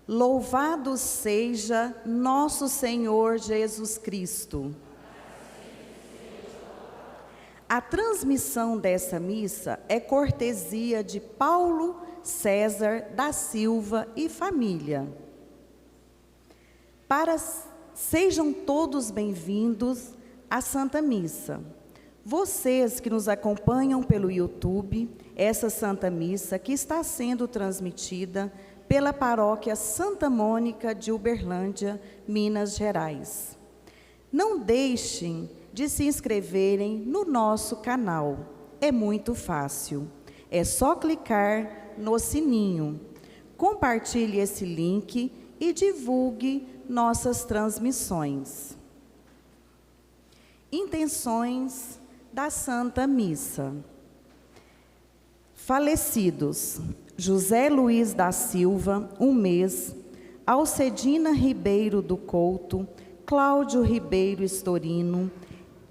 Louvado seja nosso Senhor Jesus Cristo. A transmissão dessa missa é cortesia de Paulo César da Silva e família. Sejam todos bem-vindos à Santa Missa. Vocês que nos acompanham pelo YouTube, essa Santa Missa que está sendo transmitida pela Paróquia Santa Mônica de Uberlândia, Minas Gerais. Não deixem de se inscreverem no nosso canal. É muito fácil. É só clicar no sininho. Compartilhe esse link e divulgue nossas transmissões. Intenções da Santa Missa. Falecidos: José Luiz da Silva, 1 mês, Alcedina Ribeiro do Couto, Cláudio Ribeiro Estorino,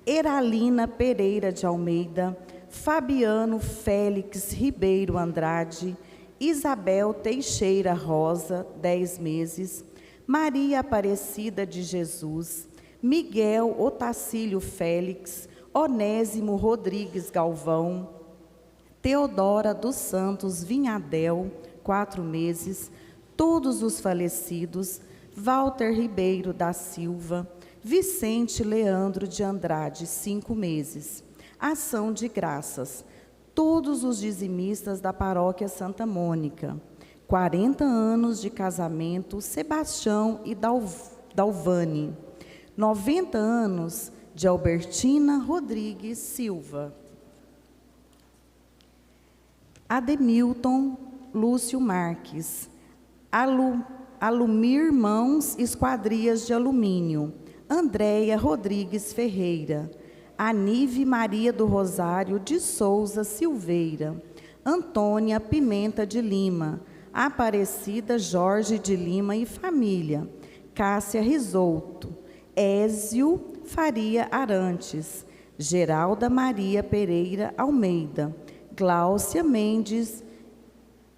Eralina Pereira de Almeida, Fabiano Félix Ribeiro Andrade, Isabel Teixeira Rosa, 10 meses, Maria Aparecida de Jesus, Miguel Otacílio Félix, Onésimo Rodrigues Galvão, Teodora dos Santos Vinhadel, 4 meses, todos os falecidos, Walter Ribeiro da Silva, Vicente Leandro de Andrade, 5 meses. Ação de graças, todos os dizimistas da Paróquia Santa Mônica. 40 anos de casamento, Sebastião e Dalvani. 90 anos de Albertina Rodrigues Silva. Ademilton Lúcio Marques, Alumir Mãos Esquadrias de Alumínio, Andréia Rodrigues Ferreira, Anive Maria do Rosário de Souza Silveira, Antônia Pimenta de Lima, Aparecida Jorge de Lima e família, Cássia Risolto, Ézio Faria Arantes, Geralda Maria Pereira Almeida, Gláucia Mendes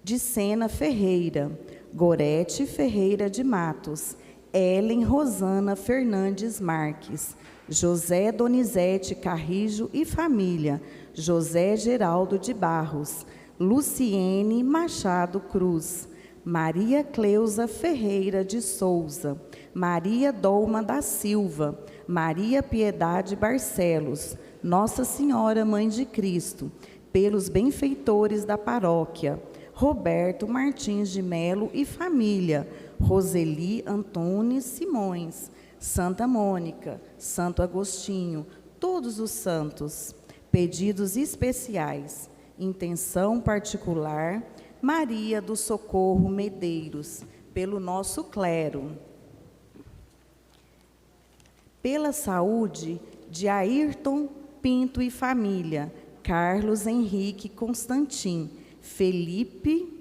de Sena Ferreira, Gorete Ferreira de Matos, Ellen Rosana Fernandes Marques, José Donizete Carrijo e família, José Geraldo de Barros, Luciene Machado Cruz, Maria Cleusa Ferreira de Souza, Maria Dolma da Silva, Maria Piedade Barcelos, Nossa Senhora Mãe de Cristo, pelos benfeitores da paróquia, Roberto Martins de Melo e família, Roseli Antunes Simões, Santa Mônica, Santo Agostinho, todos os santos. Pedidos especiais, intenção particular, Maria do Socorro Medeiros, pelo nosso clero. Pela saúde de Ayrton Pinto e família, Carlos Henrique Constantin, Felipe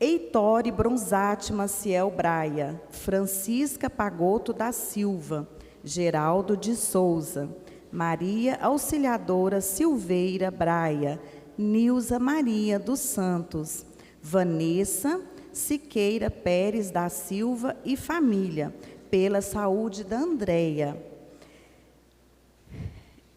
Heitor Bronzati Maciel Braia, Francisca Pagoto da Silva, Geraldo de Souza, Maria Auxiliadora Silveira Braia, Nilza Maria dos Santos, Vanessa Siqueira Pérez da Silva e família, pela saúde da Andréia.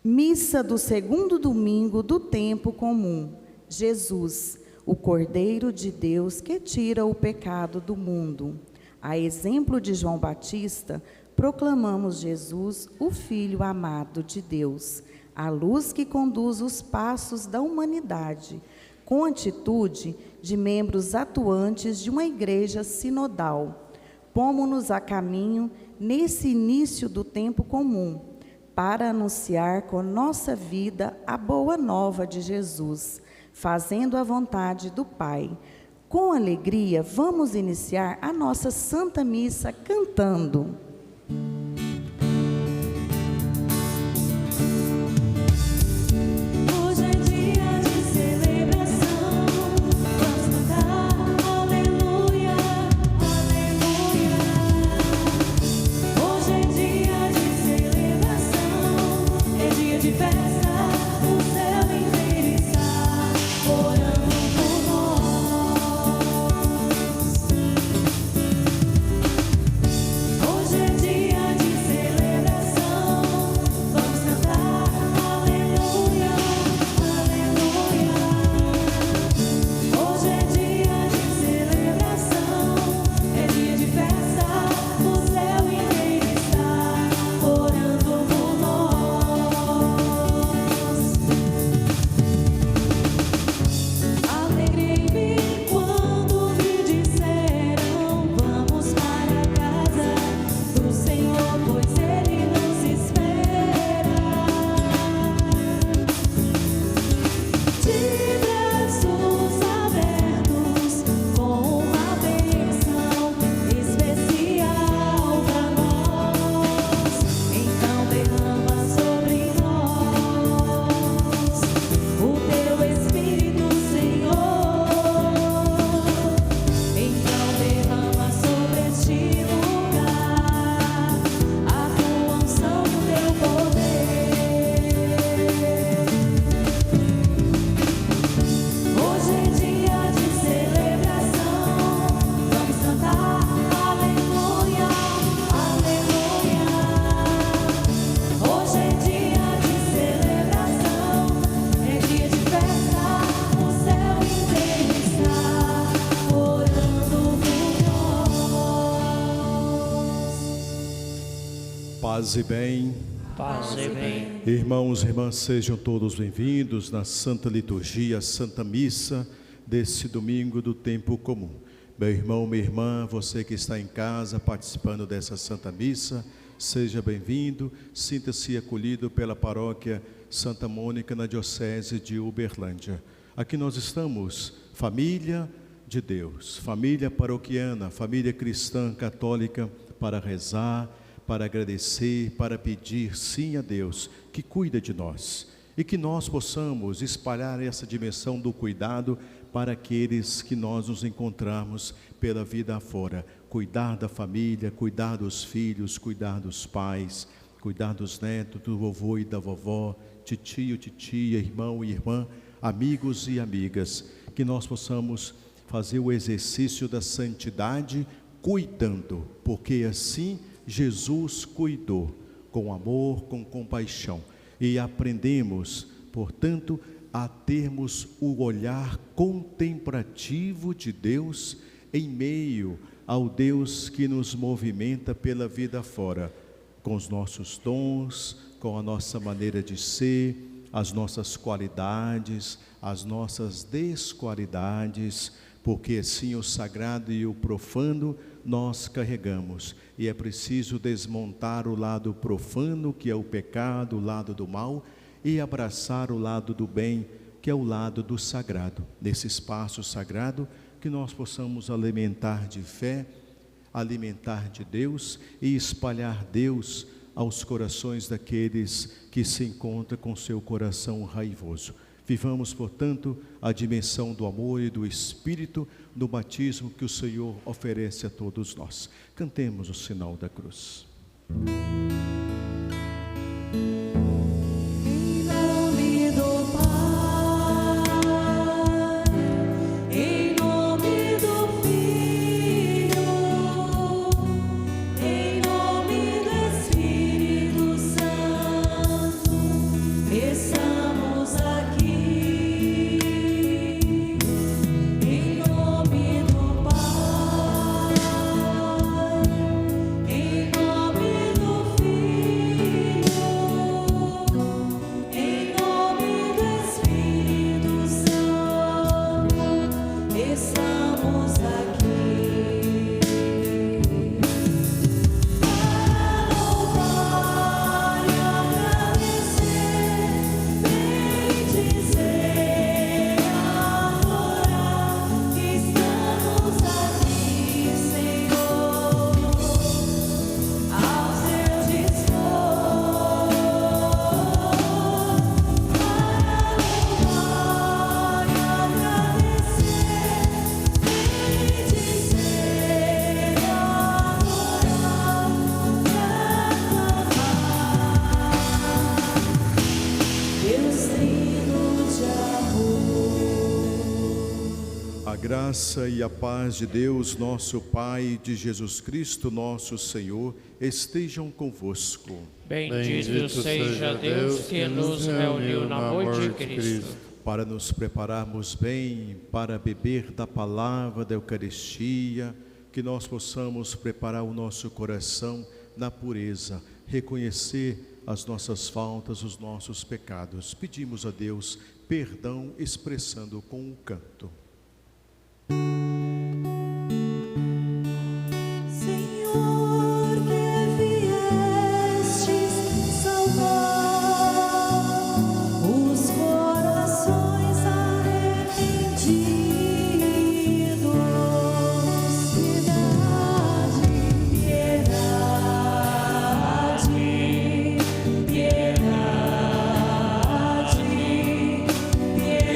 Missa do 2º domingo do tempo comum. Jesus, o Cordeiro de Deus que tira o pecado do mundo. A exemplo de João Batista, proclamamos Jesus, o Filho amado de Deus, a luz que conduz os passos da humanidade, com atitude de membros atuantes de uma igreja sinodal. Pomo-nos a caminho nesse início do tempo comum, para anunciar com nossa vida a boa nova de Jesus, fazendo a vontade do Pai. Com alegria, vamos iniciar a nossa Santa Missa cantando. Paz e bem. Paz e bem. Irmãos e irmãs, sejam todos bem-vindos na Santa Liturgia, Santa Missa desse domingo do tempo comum. Meu irmão, minha irmã, você que está em casa participando dessa Santa Missa, seja bem-vindo, sinta-se acolhido pela paróquia Santa Mônica na Diocese de Uberlândia. Aqui nós estamos, família de Deus, família paroquiana, família cristã católica, para rezar, para agradecer, para pedir sim a Deus que cuida de nós e que nós possamos espalhar essa dimensão do cuidado para aqueles que nós nos encontramos pela vida afora. Cuidar da família, cuidar dos filhos, cuidar dos pais, cuidar dos netos, do vovô e da vovó, titio, titia, irmão e irmã, amigos e amigas, que nós possamos fazer o exercício da santidade cuidando, porque assim Jesus cuidou, com amor, com compaixão, e aprendemos, portanto, a termos o olhar contemplativo de Deus em meio ao Deus que nos movimenta pela vida fora, com os nossos dons, com a nossa maneira de ser, as nossas qualidades, as nossas desqualidades, porque assim o sagrado e o profano nós carregamos, e é preciso desmontar o lado profano, que é o pecado, o lado do mal, e abraçar o lado do bem, que é o lado do sagrado. Nesse espaço sagrado, que nós possamos alimentar de fé, alimentar de Deus e espalhar Deus aos corações daqueles que se encontram com seu coração raivoso. Vivamos, portanto, a dimensão do amor e do Espírito no batismo que o Senhor oferece a todos nós. Cantemos o sinal da cruz. Graça e a paz de Deus, nosso Pai, de Jesus Cristo, nosso Senhor, estejam convosco. Bendito seja Deus que nos reuniu no amor de Cristo. Para nos prepararmos bem para beber da palavra da Eucaristia, que nós possamos preparar o nosso coração na pureza, reconhecer as nossas faltas, os nossos pecados. Pedimos a Deus perdão expressando com o canto. Senhor, que viestes salvar os corações arrependidos, piedade, piedade, piedade, piedade.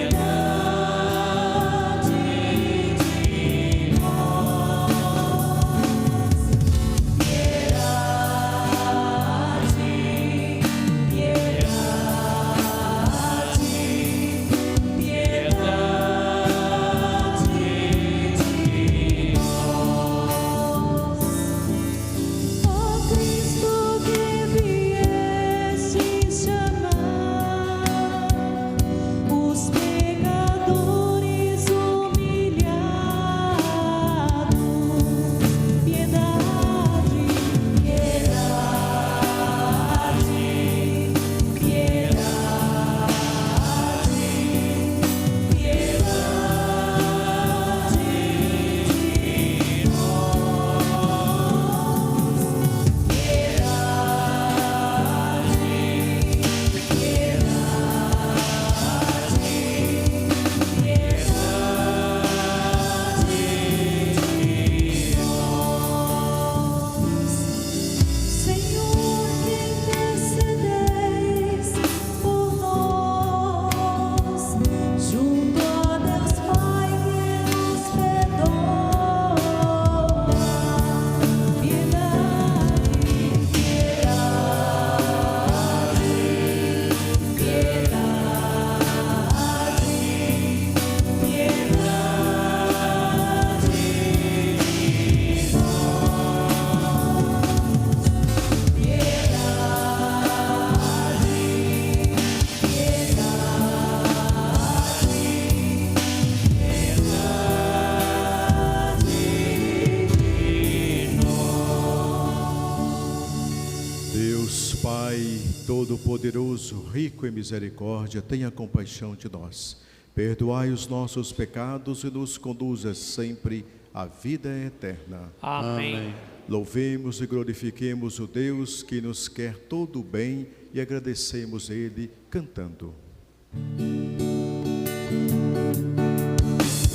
Poderoso, rico em misericórdia, tenha compaixão de nós. Perdoai os nossos pecados e nos conduza sempre à vida eterna. Amém. Louvemos e glorifiquemos o Deus que nos quer todo o bem e agradecemos Ele cantando.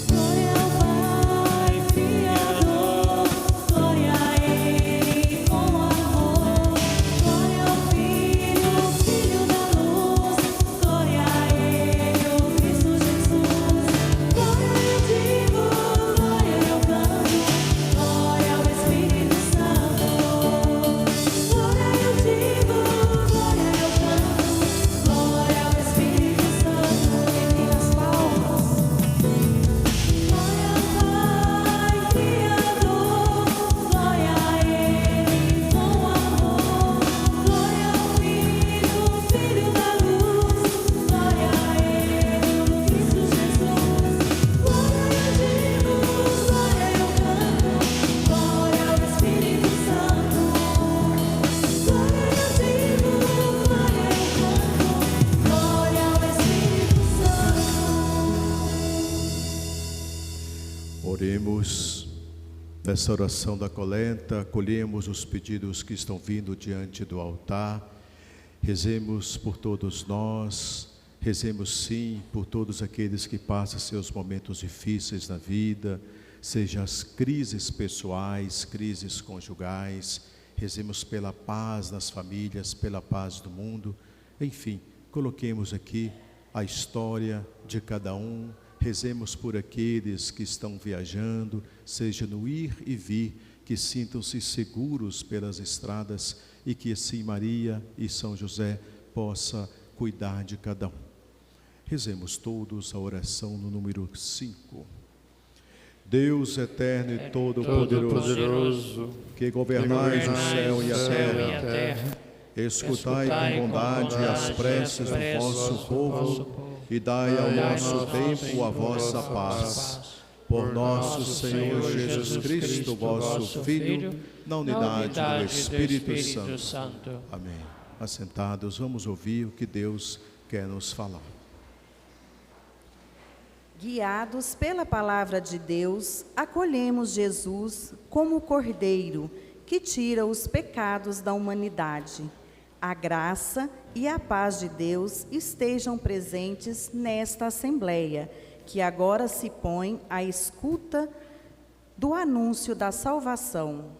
Glória ao Pai, Criador, glória a Ele com amor, glória ao Filho, Filho da luz, glória a Ele, o Cristo Jesus, glória eu digo, glória eu canto, glória ao Espírito Santo, glória eu digo, glória eu canto, glória ao Espírito Santo, entre as palmas. Glória ao Pai, Criador, glória a Ele com amor, glória ao Filho, Filho da luz, glória a Ele, o Cristo Jesus, glória eu digo, glória eu canto, glória ao Espírito Santo, glória eu digo, glória eu canto, glória ao Espírito Santo. Oremos. Nessa oração da coleta, acolhemos os pedidos que estão vindo diante do altar. Rezemos por todos nós, rezemos sim por todos aqueles que passam seus momentos difíceis na vida, sejam as crises pessoais, crises conjugais. Rezemos pela paz nas famílias, pela paz do mundo. Enfim, coloquemos aqui a história de cada um. Rezemos por aqueles que estão viajando, seja no ir e vir, que sintam-se seguros pelas estradas e que assim Maria e São José possa cuidar de cada um. Rezemos todos a oração no número 5. Deus eterno e todo-poderoso, que governais o céu e a terra, escutai com bondade as preces do vosso povo e dai ao nosso tempo a vossa paz. Por nosso Senhor Jesus Cristo, vosso Filho, na unidade do Espírito Santo. Amém. Assentados, vamos ouvir o que Deus quer nos falar. Guiados pela palavra de Deus, acolhemos Jesus como o Cordeiro que tira os pecados da humanidade. A graça e a paz de Deus estejam presentes nesta Assembleia, que agora se põe à escuta do anúncio da salvação.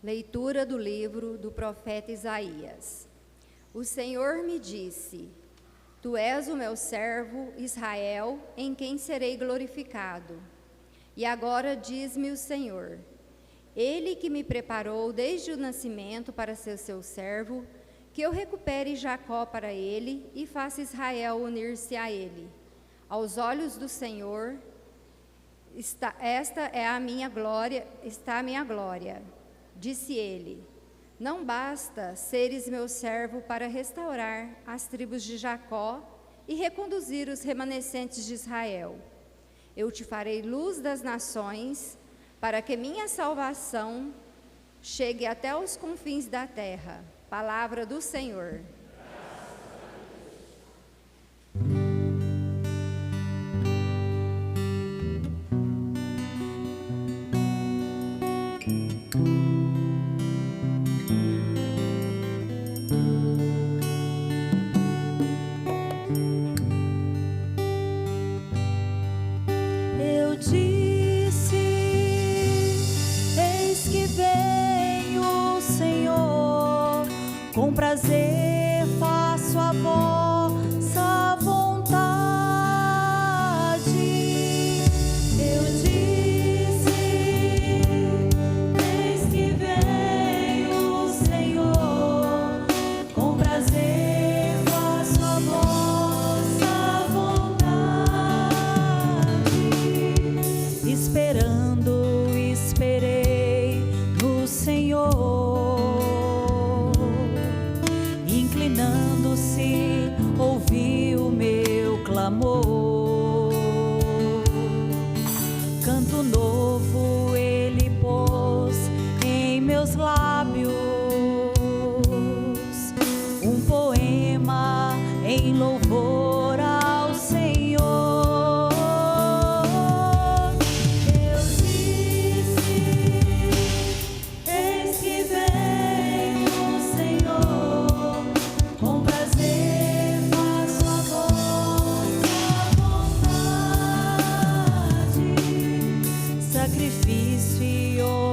Leitura do livro do profeta Isaías. O Senhor me disse: Tu és o meu servo Israel, em quem serei glorificado. E agora diz-me o Senhor: Ele que me preparou desde o nascimento para ser seu servo, que eu recupere Jacó para ele e faça Israel unir-se a ele. Aos olhos do Senhor, está a minha glória. Disse ele: Não basta seres meu servo para restaurar as tribos de Jacó e reconduzir os remanescentes de Israel. Eu te farei luz das nações, para que minha salvação chegue até os confins da terra. Palavra do Senhor. Eu disse: Eis que venho, Senhor, com prazer faço a vossa vontade. Eu disse: Eis que venho, Senhor, com prazer faço a vossa vontade. Esperando, esperei no Senhor.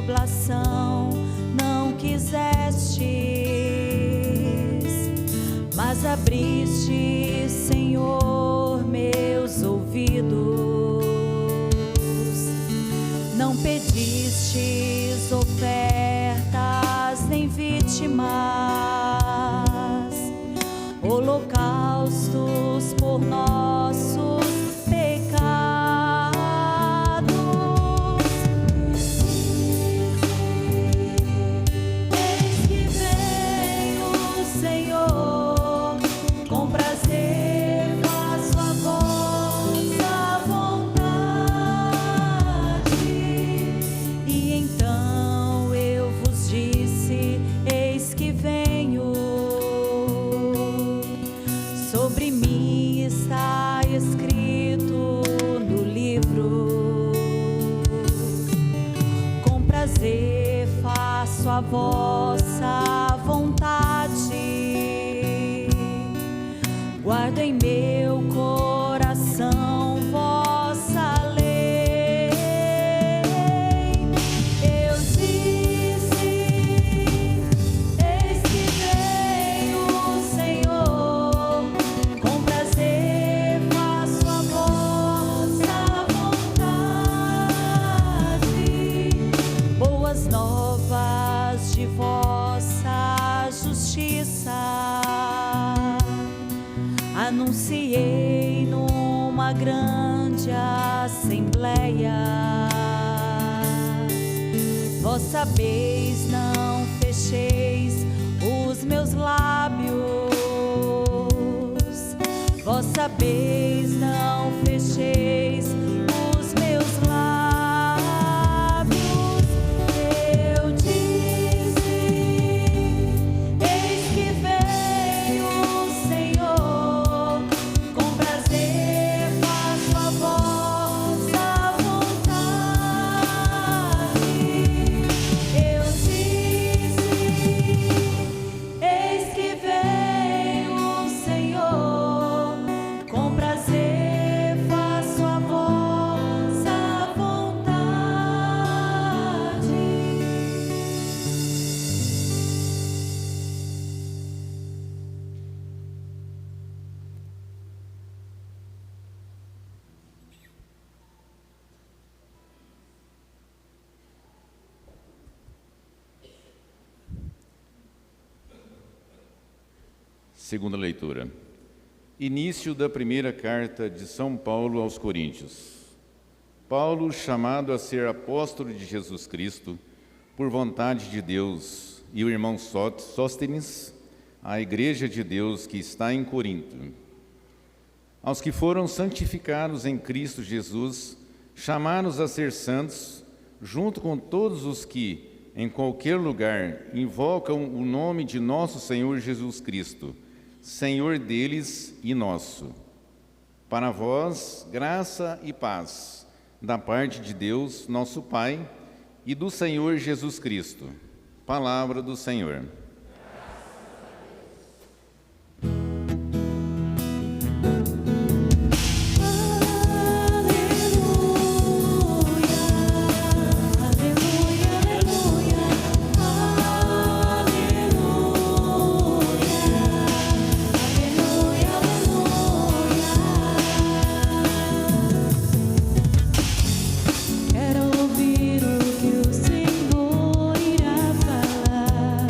oblação não quisestes, mas abriste, Senhor, meus ouvidos. Não pedistes ofertas nem vítimas, holocaustos por nossos pecados. Eis que vem o Senhor, com prazer faço a vossa vontade. E então eu vos disse: eis que venho. Sobre mim está escrito no livro. Com prazer faço a vossa vontade. Guardo em meu coração vossa lei. Eu disse: eis que vem o Senhor, com prazer faço a vossa vontade. Boas novas de vossa justiça anunciei numa grande assembleia. Vós sabeis, não fecheis os meus lábios. Vós sabeis, não fecheis os meus lábios. Eu disse: eis que vem o Senhor, com prazer faço a vossa vontade. Eu disse: eis que vem o Senhor, com prazer faço a vossa vontade. Segunda leitura. Início da primeira carta de São Paulo aos Coríntios. Paulo, chamado a ser apóstolo de Jesus Cristo, por vontade de Deus, e o irmão Sóstenes, à igreja de Deus que está em Corinto. Aos que foram santificados em Cristo Jesus, chamados a ser santos, junto com todos os que, em qualquer lugar, invocam o nome de nosso Senhor Jesus Cristo, Senhor deles e nosso. Para vós, graça e paz, da parte de Deus, nosso Pai, e do Senhor Jesus Cristo. Palavra do Senhor. Quero ouvir o que o Senhor irá falar.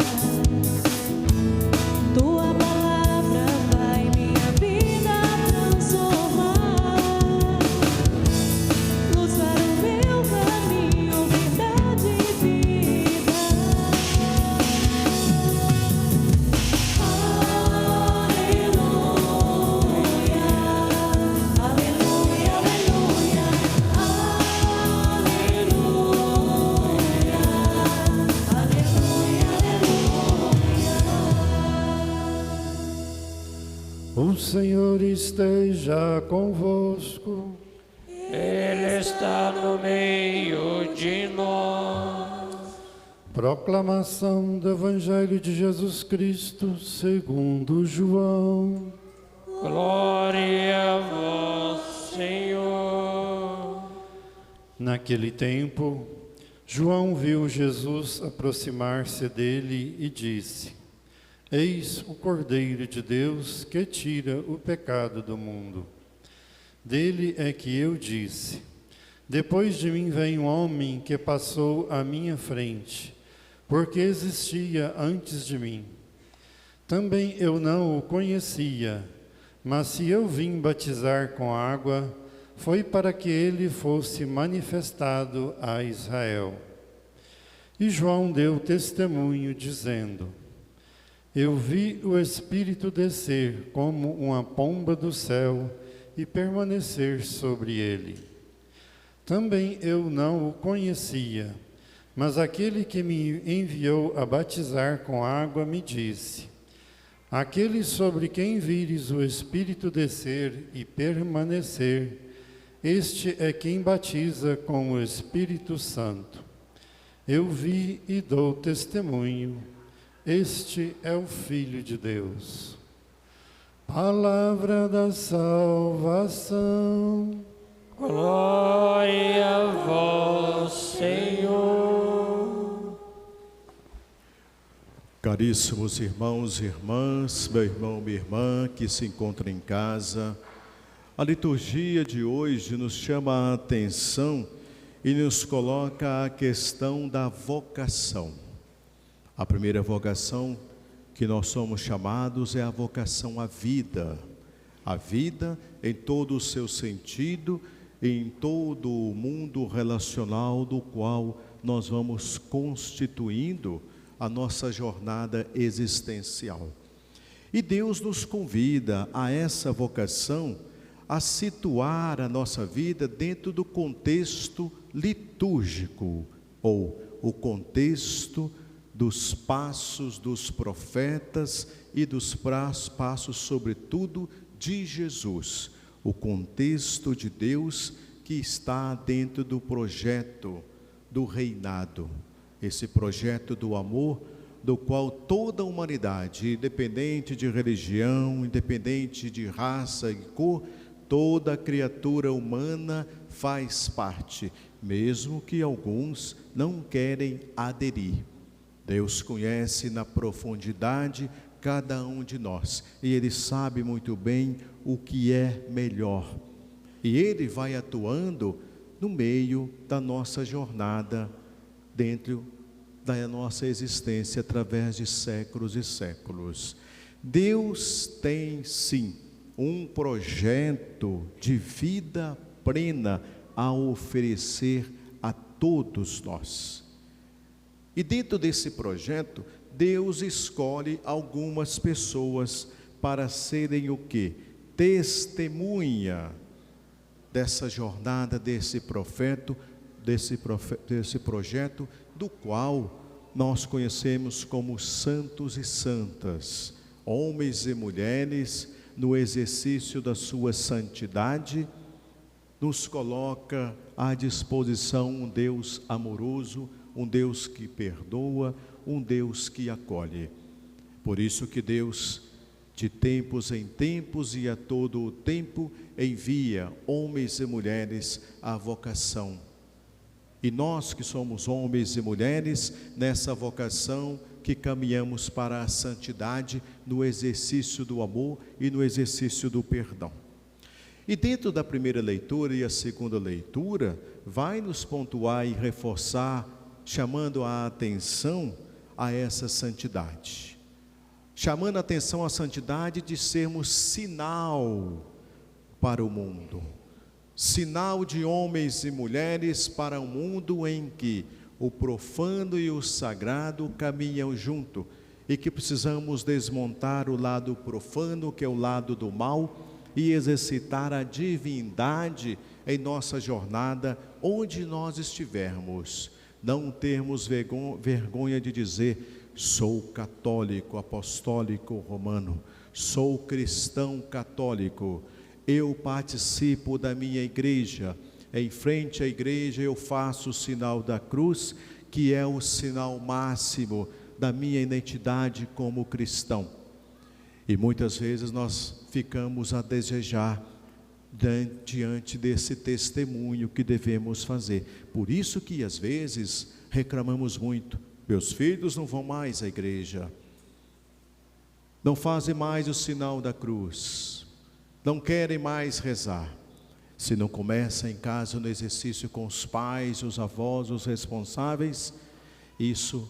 Tua palavra vai minha vida transformar. Luz para o meu caminho, verdade e vida. Aleluia, aleluia, aleluia. O Senhor esteja convosco. Ele está no meio de nós. Proclamação do Evangelho de Jesus Cristo segundo João. Glória a vós, Senhor. Naquele tempo, João viu Jesus aproximar-se dele e disse: Eis o Cordeiro de Deus que tira o pecado do mundo. Dele é que eu disse: Depois de mim vem um homem que passou à minha frente, porque existia antes de mim. Também eu não o conhecia, mas se eu vim batizar com água, foi para que ele fosse manifestado a Israel. E João deu testemunho, dizendo: Eu vi o Espírito descer como uma pomba do céu e permanecer sobre ele. Também eu não o conhecia, mas aquele que me enviou a batizar com água me disse: Aquele sobre quem vires o Espírito descer e permanecer, este é quem batiza com o Espírito Santo. Eu vi e dou testemunho, este é o Filho de Deus. Palavra da salvação. Glória a vós, Senhor. Caríssimos irmãos e irmãs, meu irmão, minha irmã que se encontra em casa, a liturgia de hoje nos chama a atenção e nos coloca a questão da vocação. A primeira vocação que nós somos chamados é a vocação à vida. A vida em todo o seu sentido, em todo o mundo relacional do qual nós vamos constituindo a nossa jornada existencial. E Deus nos convida a essa vocação, a situar a nossa vida dentro do contexto litúrgico, ou o contexto dos passos dos profetas e dos passos, sobretudo, de Jesus, o contexto de Deus que está dentro do projeto do reinado, esse projeto do amor, do qual toda a humanidade, independente de religião, independente de raça e cor, toda criatura humana faz parte, mesmo que alguns não querem aderir. Deus conhece na profundidade cada um de nós e Ele sabe muito bem o que é melhor. E Ele vai atuando no meio da nossa jornada, dentro da nossa existência, através de séculos e séculos. Deus tem sim um projeto de vida plena a oferecer a todos nós. E dentro desse projeto, Deus escolhe algumas pessoas para serem o quê? Testemunha dessa jornada, desse projeto, do qual nós conhecemos como santos e santas, homens e mulheres no exercício da sua santidade, nos coloca à disposição um Deus amoroso, um Deus que perdoa, um Deus que acolhe. Por isso que Deus, de tempos em tempos e a todo o tempo, envia homens e mulheres à vocação. E nós que somos homens e mulheres, nessa vocação que caminhamos para a santidade, no exercício do amor e no exercício do perdão. E dentro da primeira leitura e a segunda leitura, vai nos pontuar e reforçar, chamando a atenção a essa santidade. Chamando a atenção à santidade de sermos sinal para o mundo. Sinal de homens e mulheres para um mundo em que o profano e o sagrado caminham junto e que precisamos desmontar o lado profano, que é o lado do mal, e exercitar a divindade em nossa jornada, onde nós estivermos. Não termos vergonha de dizer: sou católico, apostólico romano, sou cristão católico, eu participo da minha igreja, em frente à igreja eu faço o sinal da cruz, que é o sinal máximo da minha identidade como cristão. E muitas vezes nós ficamos a desejar diante desse testemunho que devemos fazer. Por isso que às vezes reclamamos muito. Meus filhos não vão mais à igreja, não fazem mais o sinal da cruz, não querem mais rezar. Se não começa em casa no exercício com os pais, os avós, os responsáveis, isso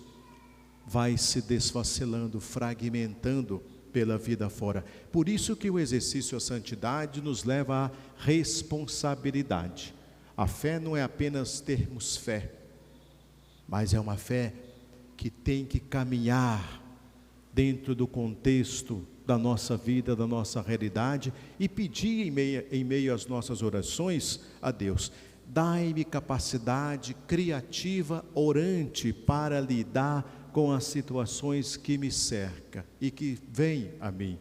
vai se desfacelando, fragmentando pela vida fora. Por isso que o exercício à santidade nos leva à responsabilidade. A fé não é apenas termos fé, mas é uma fé que tem que caminhar dentro do contexto da nossa vida, da nossa realidade, e pedir em meio às nossas orações a Deus: dai-me capacidade criativa, orante, para lidar com as situações que me cercam e que vêm a mim,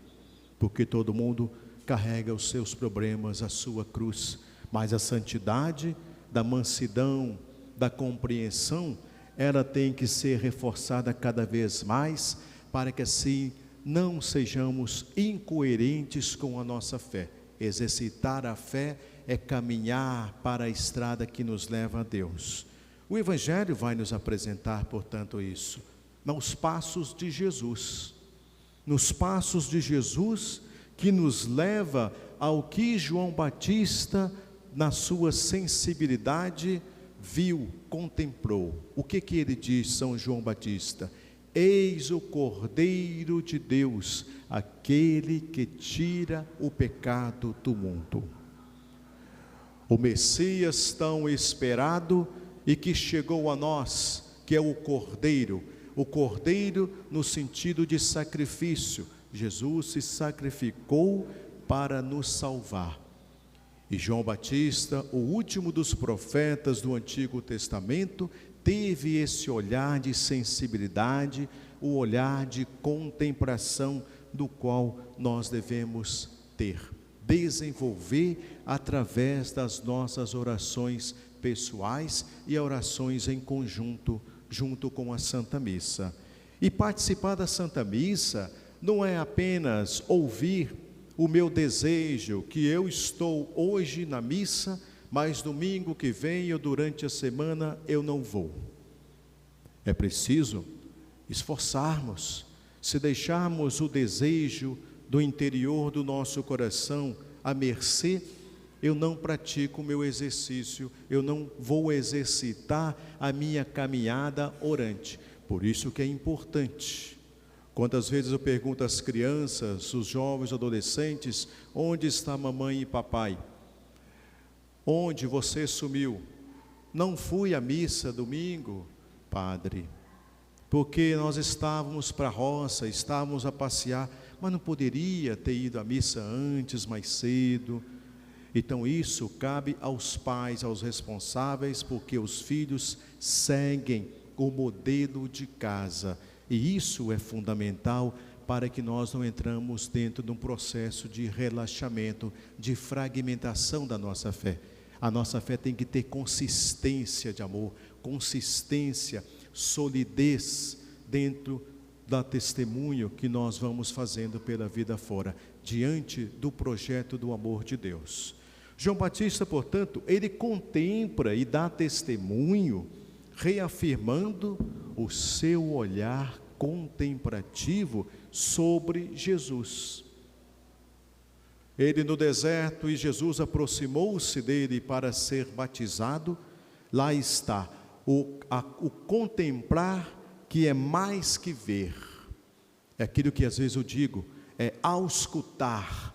porque todo mundo carrega os seus problemas, a sua cruz, mas a santidade da mansidão, da compreensão, ela tem que ser reforçada cada vez mais, para que assim não sejamos incoerentes com a nossa fé. Exercitar a fé é caminhar para a estrada que nos leva a Deus. O Evangelho vai nos apresentar, portanto, isso, nos passos de Jesus. Nos passos de Jesus, que nos leva ao que João Batista, na sua sensibilidade, viu, contemplou. O que ele diz, São João Batista? Eis o Cordeiro de Deus, aquele que tira o pecado do mundo. O Messias tão esperado e que chegou a nós, que é o Cordeiro no sentido de sacrifício. Jesus se sacrificou para nos salvar. E João Batista, o último dos profetas do Antigo Testamento, teve esse olhar de sensibilidade, o olhar de contemplação do qual nós devemos ter, desenvolver através das nossas orações pessoais e orações em conjunto, junto com a Santa Missa. E participar da Santa Missa não é apenas ouvir o meu desejo, que eu estou hoje na missa, mas domingo que vem ou durante a semana eu não vou. É preciso esforçarmos, se deixarmos o desejo do interior do nosso coração à mercê, eu não pratico o meu exercício, eu não vou exercitar a minha caminhada orante. Por isso que é importante. Quantas vezes eu pergunto às crianças, os jovens, adolescentes: onde está mamãe e papai? Onde você sumiu? Não fui à missa domingo, padre, porque nós estávamos para a roça, estávamos a passear, mas não poderia ter ido à missa antes, mais cedo. Então isso cabe aos pais, aos responsáveis, porque os filhos seguem o modelo de casa. E isso é fundamental para que nós não entramos dentro de um processo de relaxamento, de fragmentação da nossa fé. A nossa fé tem que ter consistência de amor, consistência, solidez dentro do testemunho que nós vamos fazendo pela vida fora, diante do projeto do amor de Deus. João Batista, portanto, ele contempla e dá testemunho, reafirmando o seu olhar contemplativo sobre Jesus. Ele no deserto, e Jesus aproximou-se dele para ser batizado. Lá está o contemplar, que é mais que ver. É aquilo que às vezes eu digo, é auscultar.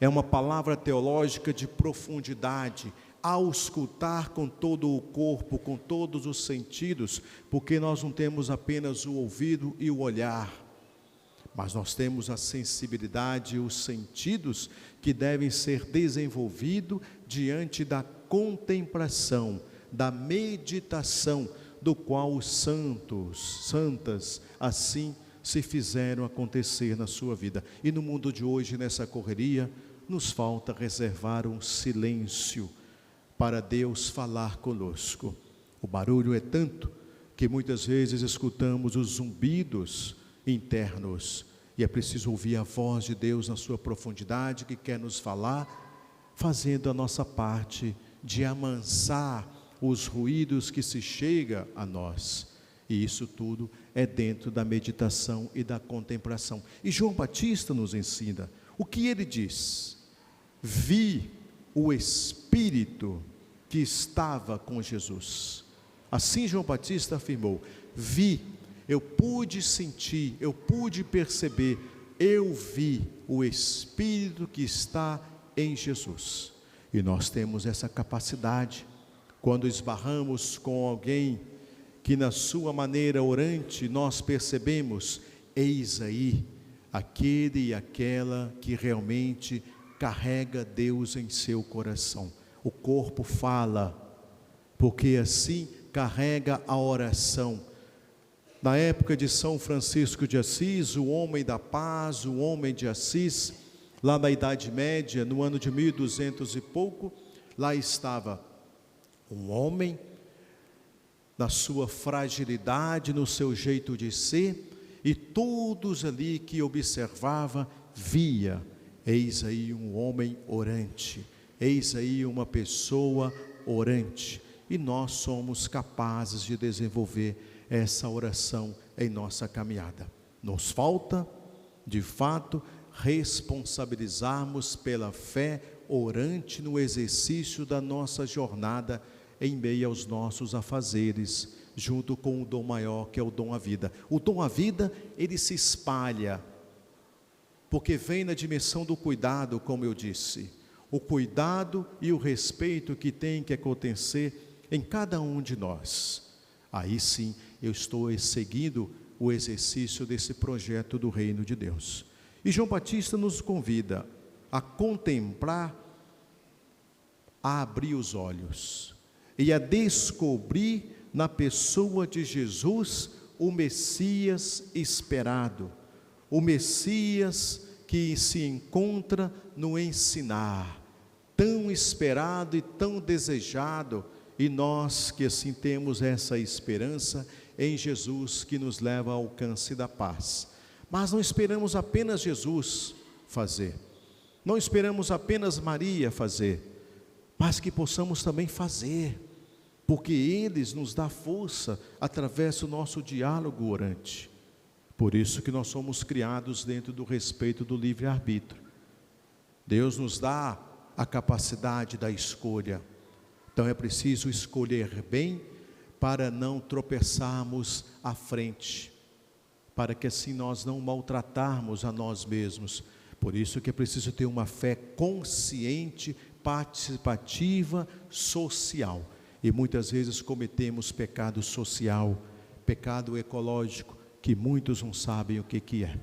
É uma palavra teológica de profundidade. Auscultar com todo o corpo, com todos os sentidos, porque nós não temos apenas o ouvido e o olhar, mas nós temos a sensibilidade e os sentidos que devem ser desenvolvidos diante da contemplação, da meditação, do qual os santas assim se fizeram acontecer na sua vida. E no mundo de hoje, nessa correria, nos falta reservar um silêncio para Deus falar conosco. O barulho é tanto que muitas vezes escutamos os zumbidos internos, e é preciso ouvir a voz de Deus na sua profundidade, que quer nos falar, fazendo a nossa parte de amansar os ruídos que se chega a nós. E isso tudo é dentro da meditação e da contemplação. E João Batista nos ensina. O que ele diz? Vi o Espírito que estava com Jesus. Assim João Batista afirmou: vi, eu pude sentir, eu pude perceber, eu vi o Espírito que está em Jesus. E nós temos essa capacidade, quando esbarramos com alguém que na sua maneira orante nós percebemos, eis aí aquele e aquela que realmente carrega Deus em seu coração. O corpo fala, porque assim carrega a oração. Na época de São Francisco de Assis, o homem da paz, o homem de Assis, lá na Idade Média, no ano de 1200 e pouco, lá estava um homem, na sua fragilidade, no seu jeito de ser, e todos ali que observava, via, eis aí um homem orante, eis aí uma pessoa orante, e nós somos capazes de desenvolver essa oração em nossa caminhada. Nos falta, de fato, responsabilizarmos pela fé orante no exercício da nossa jornada em meio aos nossos afazeres, junto com o dom maior que é o dom à vida. O dom à vida, ele se espalha, porque vem na dimensão do cuidado, como eu disse. O cuidado e o respeito que tem que acontecer em cada um de nós. Aí sim, eu estou seguindo o exercício desse projeto do reino de Deus. E João Batista nos convida a contemplar, a abrir os olhos e a descobrir na pessoa de Jesus o Messias esperado, o Messias que se encontra no ensinar, tão esperado e tão desejado, e nós que assim temos essa esperança em Jesus que nos leva ao alcance da paz. Mas não esperamos apenas Jesus fazer, não esperamos apenas Maria fazer, mas que possamos também fazer, porque eles nos dá força através do nosso diálogo orante. Por isso que nós somos criados dentro do respeito do livre-arbítrio. Deus nos dá a capacidade da escolha, então é preciso escolher bem para não tropeçarmos à frente, para que assim nós não maltratarmos a nós mesmos. Por isso que é preciso ter uma fé consciente, participativa, social. E muitas vezes cometemos pecado social, pecado ecológico, que muitos não sabem o que é.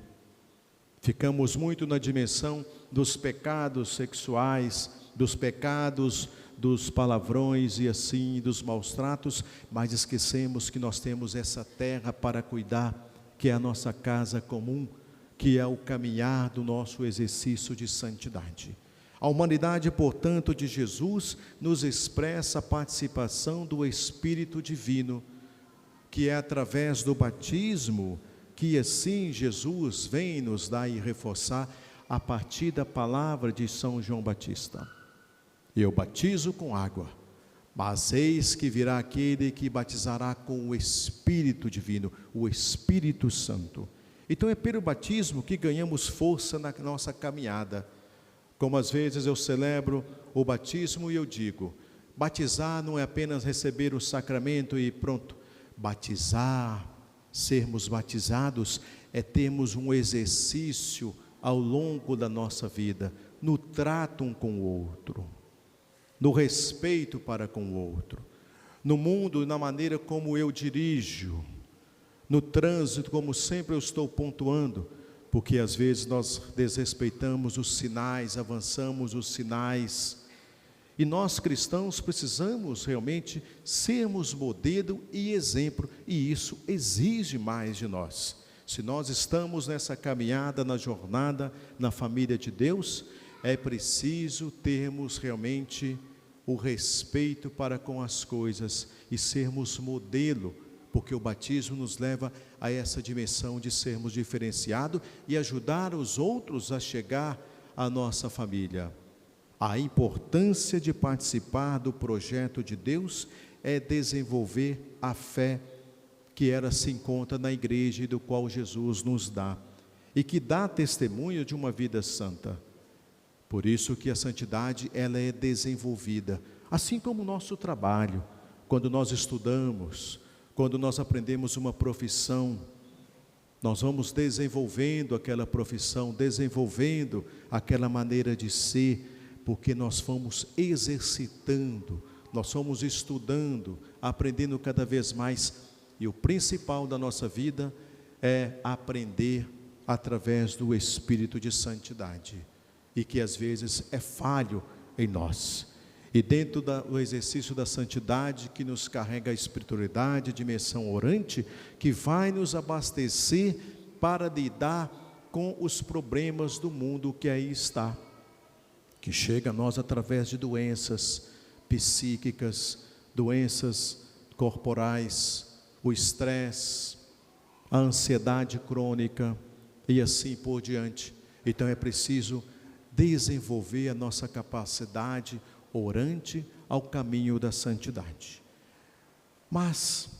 Ficamos muito na dimensão dos pecados sexuais, dos pecados dos palavrões e assim, dos maus tratos, mas esquecemos que nós temos essa terra para cuidar, que é a nossa casa comum, que é o caminhar do nosso exercício de santidade. A humanidade, portanto, de Jesus nos expressa a participação do Espírito Divino, que é através do batismo que assim Jesus vem nos dar e reforçar a partir da palavra de São João Batista. Eu batizo com água, mas eis que virá aquele que batizará com o Espírito Divino, o Espírito Santo. Então é pelo batismo que ganhamos força na nossa caminhada. Como às vezes eu celebro o batismo e eu digo, batizar não é apenas receber o sacramento e pronto. Batizar, sermos batizados, é termos um exercício ao longo da nossa vida, no trato um com o outro, no respeito para com o outro, no mundo, na maneira como eu dirijo, no trânsito, como sempre eu estou pontuando, porque às vezes nós desrespeitamos os sinais, avançamos os sinais, e nós cristãos precisamos realmente sermos modelo e exemplo, e isso exige mais de nós. Se nós estamos nessa caminhada, na jornada, na família de Deus, é preciso termos realmente o respeito para com as coisas e sermos modelo, porque o batismo nos leva a essa dimensão de sermos diferenciados e ajudar os outros a chegar à nossa família. A importância de participar do projeto de Deus é desenvolver a fé que ela se encontra na igreja e do qual Jesus nos dá, e que dá testemunho de uma vida santa. Por isso que a santidade, ela é desenvolvida, assim como o nosso trabalho, quando nós estudamos, quando nós aprendemos uma profissão, nós vamos desenvolvendo aquela profissão, desenvolvendo aquela maneira de ser, porque nós fomos exercitando, nós fomos estudando, aprendendo cada vez mais. E o principal da nossa vida é aprender através do Espírito de Santidade, e que às vezes é falho em nós. E dentro do exercício da santidade, que nos carrega a espiritualidade, a dimensão orante, que vai nos abastecer para lidar com os problemas do mundo que aí está, que chega a nós através de doenças psíquicas, doenças corporais, o estresse, a ansiedade crônica e assim por diante. Então é preciso desenvolver a nossa capacidade orante ao caminho da santidade. Mas,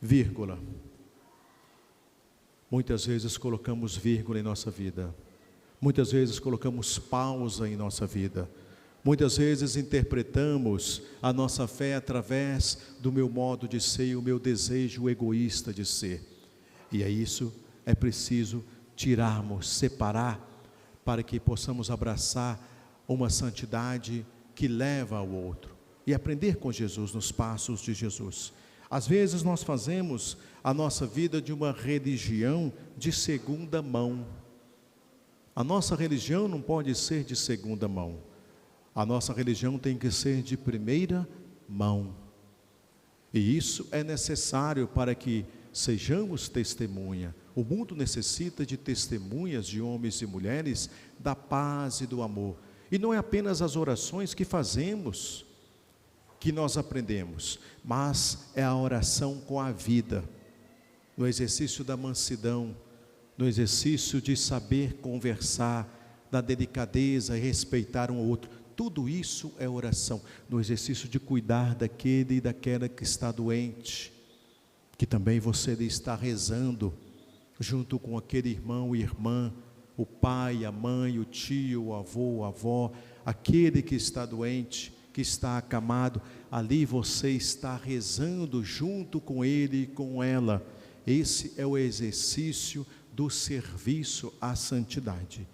vírgula, muitas vezes colocamos vírgula em nossa vida, muitas vezes colocamos pausa em nossa vida, muitas vezes interpretamos a nossa fé através do meu modo de ser e o meu desejo egoísta de ser. E é isso, é preciso tirarmos, separar, para que possamos abraçar uma santidade que leva ao outro e aprender com Jesus, nos passos de Jesus. Às vezes nós fazemos a nossa vida de uma religião de segunda mão. A nossa religião não pode ser de segunda mão. A nossa religião tem que ser de primeira mão. E isso é necessário para que sejamos testemunha. O mundo necessita de testemunhas de homens e mulheres da paz e do amor. E não é apenas as orações que fazemos, que nós aprendemos, mas é a oração com a vida, no exercício da mansidão, no exercício de saber conversar, da delicadeza e respeitar um ao outro. Tudo isso é oração, no exercício de cuidar daquele e daquela que está doente, que também você está rezando, junto com aquele irmão e irmã, o pai, a mãe, o tio, o avô, a avó, aquele que está doente, que está acamado, ali você está rezando junto com ele e com ela. Esse é o exercício do serviço à santidade.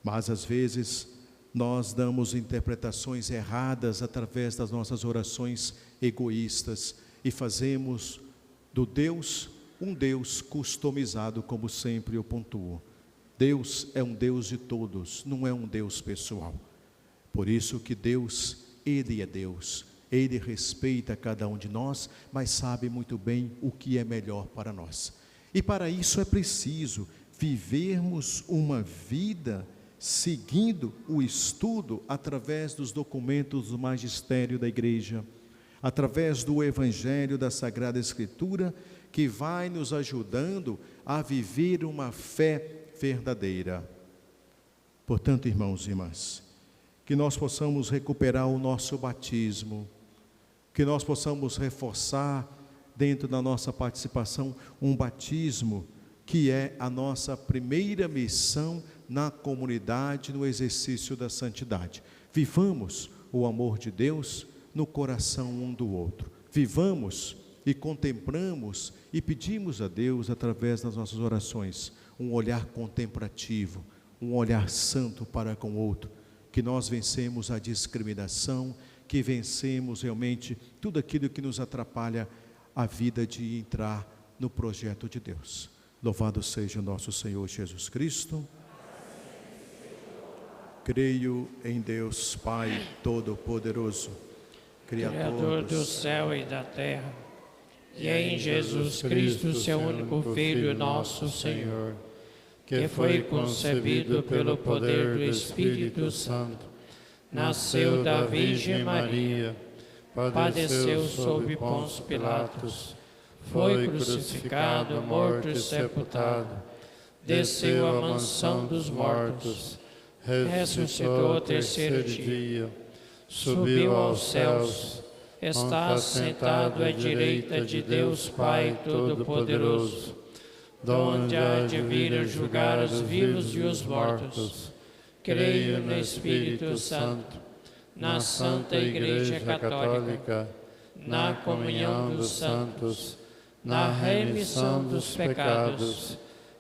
Mas às vezes nós damos interpretações erradas através das nossas orações egoístas e fazemos do Deus um Deus customizado, como sempre eu pontuo. Deus é um Deus de todos, não é um Deus pessoal. Por isso que Deus, Ele é Deus, Ele respeita cada um de nós, mas sabe muito bem o que é melhor para nós. E para isso é preciso vivermos uma vida seguindo o estudo através dos documentos do magistério da igreja, através do Evangelho da Sagrada Escritura, que vai nos ajudando a viver uma fé verdadeira. Portanto, irmãos e irmãs, que nós possamos recuperar o nosso batismo, que nós possamos reforçar dentro da nossa participação um batismo que é a nossa primeira missão na comunidade, no exercício da santidade. Vivamos o amor de Deus no coração um do outro. Vivamos e contemplamos e pedimos a Deus, através das nossas orações, um olhar contemplativo, um olhar santo para com o outro, que nós vencemos a discriminação, que vencemos realmente tudo aquilo que nos atrapalha a vida de entrar no projeto de Deus. Louvado seja o nosso Senhor Jesus Cristo. Creio em Deus Pai Todo-Poderoso, Criador do céu e da terra, e em Jesus Cristo, seu único Filho, nosso Senhor, que foi concebido pelo poder do Espírito Santo, nasceu da Virgem Maria, padeceu sob Pôncio Pilatos, foi crucificado, morto e sepultado, desceu à mansão dos mortos, ressuscitou ao terceiro dia, subiu aos céus, está sentado à direita de Deus Pai Todo-Poderoso, donde há de vir a julgar os vivos e os mortos. Creio no Espírito Santo, na Santa Igreja Católica, na comunhão dos santos, na remissão dos pecados,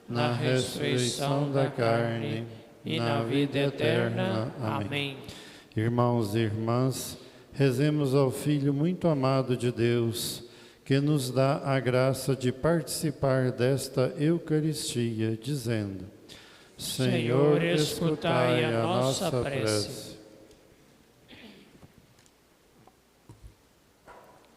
na ressurreição da carne e na vida eterna. Amém. Irmãos e irmãs, rezemos ao Filho muito amado de Deus, que nos dá a graça de participar desta Eucaristia, dizendo: Senhor, escutai a nossa prece.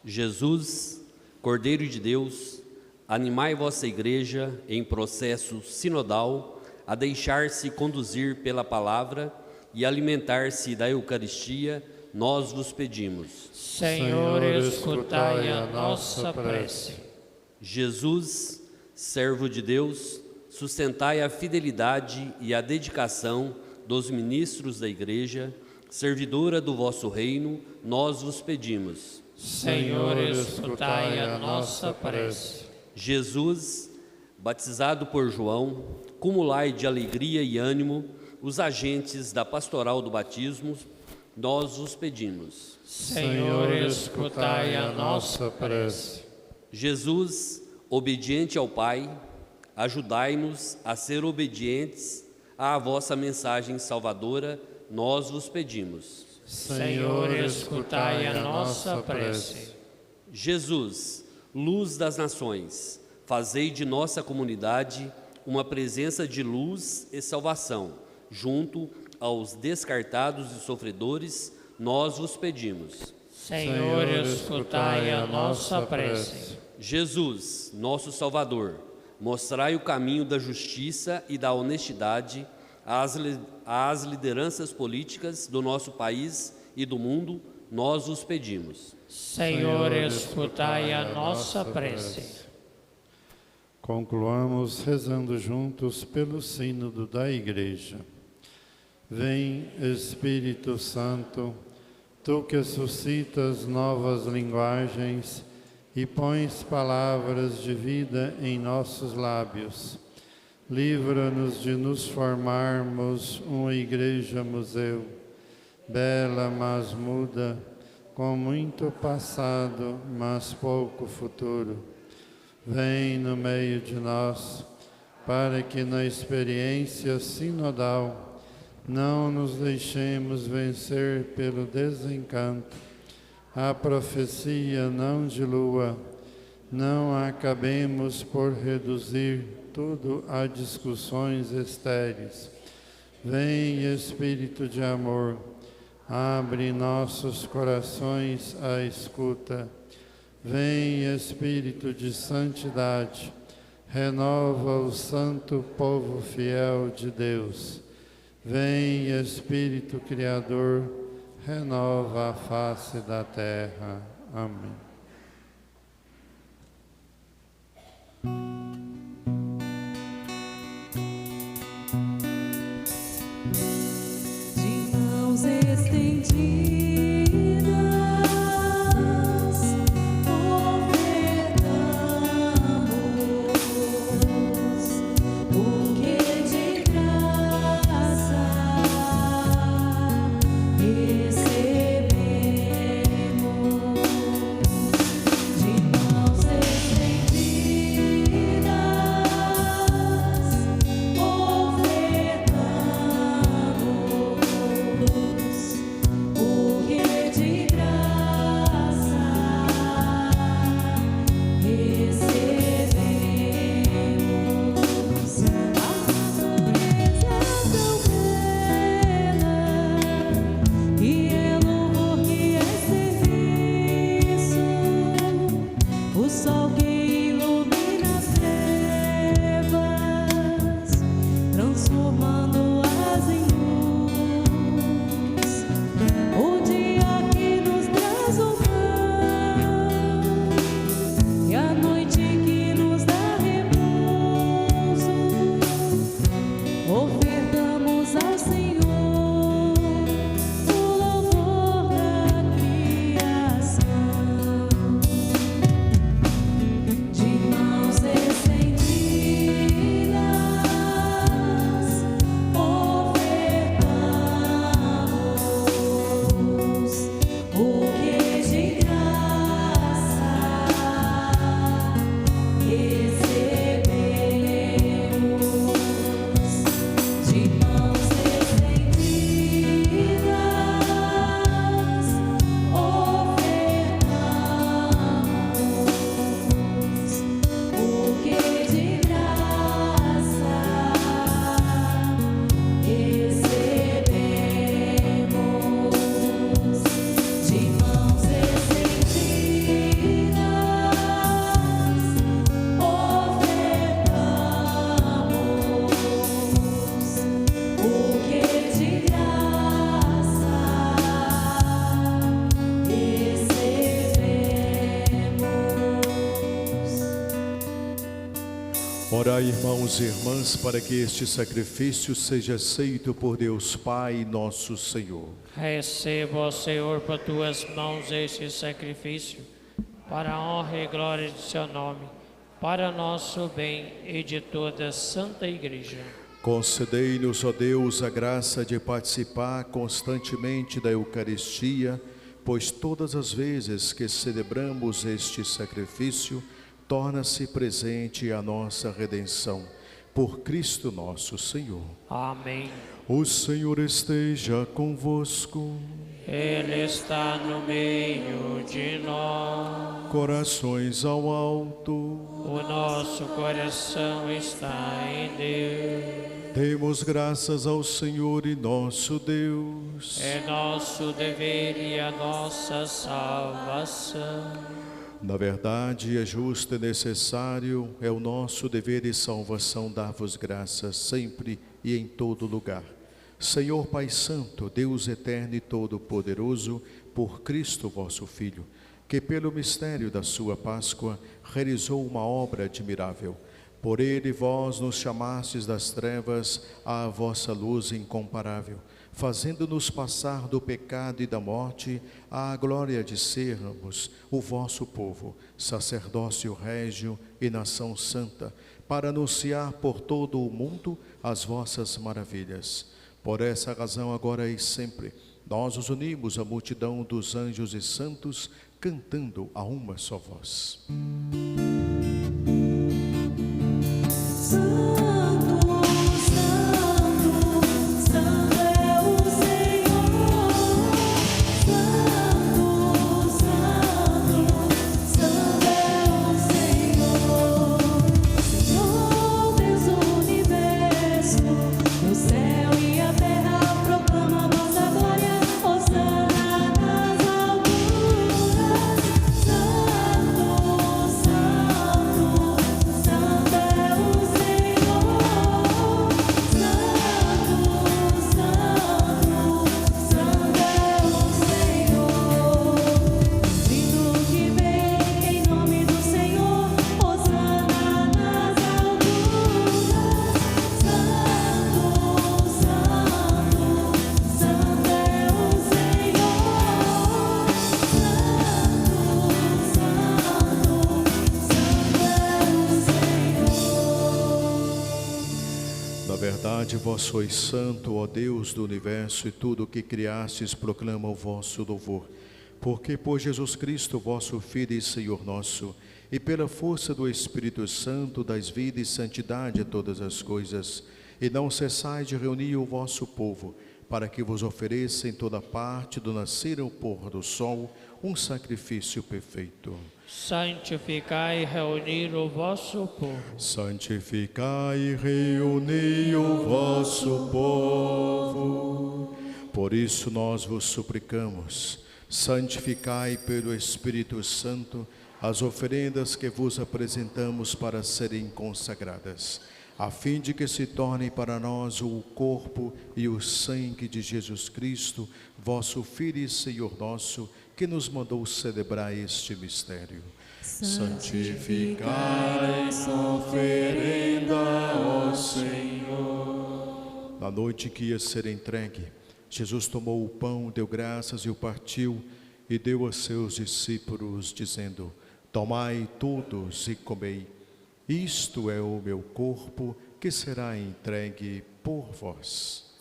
Jesus, Cordeiro de Deus, animai vossa Igreja em processo sinodal a deixar-se conduzir pela palavra e alimentar-se da Eucaristia, nós vos pedimos. Senhor, escutai a nossa prece. Jesus, servo de Deus, sustentai a fidelidade e a dedicação dos ministros da Igreja, servidora do vosso reino, nós vos pedimos. Senhor, escutai a nossa prece. Jesus, batizado por João, cumulai de alegria e ânimo os agentes da pastoral do batismo, nós vos pedimos. Senhor, escutai a nossa prece. Jesus, obediente ao Pai, ajudai-nos a ser obedientes à vossa mensagem salvadora, nós vos pedimos. Senhor, escutai a nossa prece. Jesus, luz das nações, fazei de nossa comunidade uma presença de luz e salvação, junto aos descartados e sofredores, nós vos pedimos. Senhor, escutai a nossa prece. Jesus, nosso Salvador, mostrai o caminho da justiça e da honestidade às lideranças políticas do nosso país e do mundo, nós os pedimos. Senhor, escutai a nossa prece. Concluamos rezando juntos pelo sínodo da Igreja. Vem, Espírito Santo, tu que suscitas novas linguagens e pões palavras de vida em nossos lábios. Livra-nos de nos formarmos uma igreja-museu, bela, mas muda, com muito passado, mas pouco futuro. Vem no meio de nós, para que na experiência sinodal não nos deixemos vencer pelo desencanto. A profecia não dilua, não acabemos por reduzir tudo a discussões estéreis. Vem, Espírito de amor, abre nossos corações à escuta. Vem, Espírito de santidade, renova o santo povo fiel de Deus. Vem, Espírito Criador, renova a face da terra. Amém. De mãos estendidas, ofertamos o que de graça recebemos. De mãos estendidas, ofertamos o Orai, irmãos e irmãs, para que este sacrifício seja aceito por Deus Pai, nosso Senhor. Receba, ó Senhor, por tuas mãos este sacrifício, para a honra e glória de seu nome, para nosso bem e de toda a Santa Igreja. Concedei-nos, ó Deus, a graça de participar constantemente da Eucaristia, pois todas as vezes que celebramos este sacrifício, torna-se presente a nossa redenção. Por Cristo nosso Senhor. Amém. O Senhor esteja convosco. Ele está no meio de nós. Corações ao alto. O nosso coração está em Deus. Demos graças ao Senhor e nosso Deus. É nosso dever e a nossa salvação. Na verdade, é justo e necessário, é o nosso dever e salvação dar-vos graças sempre e em todo lugar. Senhor Pai Santo, Deus eterno e todo-poderoso, por Cristo vosso Filho, que pelo mistério da sua Páscoa realizou uma obra admirável. Por ele vós nos chamastes das trevas à vossa luz incomparável, fazendo-nos passar do pecado e da morte à glória de sermos o vosso povo, sacerdócio régio e nação santa, para anunciar por todo o mundo as vossas maravilhas. Por essa razão, agora e sempre, nós os unimos à multidão dos anjos e santos, cantando a uma só voz. Vós sois santo, ó Deus do universo, e tudo o que criastes proclama o vosso louvor. Porque por Jesus Cristo, vosso Filho e Senhor nosso, e pela força do Espírito Santo, dais vida e santidade a todas as coisas, e não cessais de reunir o vosso povo, para que vos ofereça em toda parte, do nascer ao pôr do sol, um sacrifício perfeito. Santificai e reunir o vosso povo. Santificai e reuni o vosso povo. Por isso nós vos suplicamos, santificai pelo Espírito Santo as oferendas que vos apresentamos para serem consagradas, a fim de que se tornem para nós o corpo e o sangue de Jesus Cristo, vosso Filho e Senhor nosso, que nos mandou celebrar este mistério. Santificai a oferenda, ó Senhor. Na noite que ia ser entregue, Jesus tomou o pão, deu graças e o partiu, e deu a seus discípulos, dizendo: tomai todos e comei. Isto é o meu corpo, que será entregue por vós.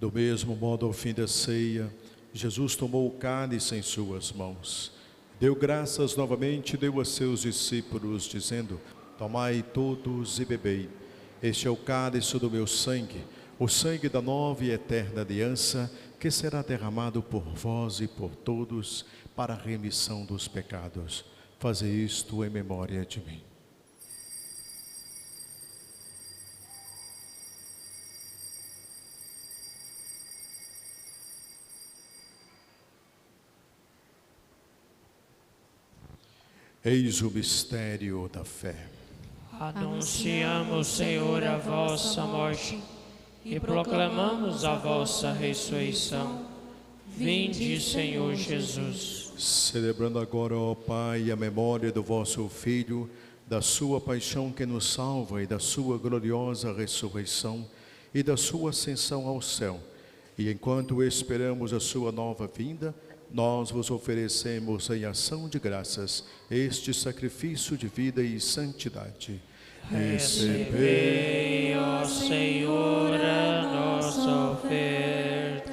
Do mesmo modo, ao fim da ceia, Jesus tomou o cálice em suas mãos, deu graças novamente e deu a seus discípulos, dizendo: tomai todos e bebei. Este é o cálice do meu sangue, o sangue da nova e eterna aliança, que será derramado por vós e por todos para a remissão dos pecados. Fazei isto em memória de mim. Eis o mistério da fé. Anunciamos, Senhor, a vossa morte e proclamamos a vossa ressurreição. Vinde, Senhor Jesus. Celebrando agora, ó Pai, a memória do vosso Filho, da sua paixão que nos salva e da sua gloriosa ressurreição e da sua ascensão ao céu. E enquanto esperamos a sua nova vinda, nós vos oferecemos em ação de graças este sacrifício de vida e santidade. Recebei, ó Senhor, a nossa oferta.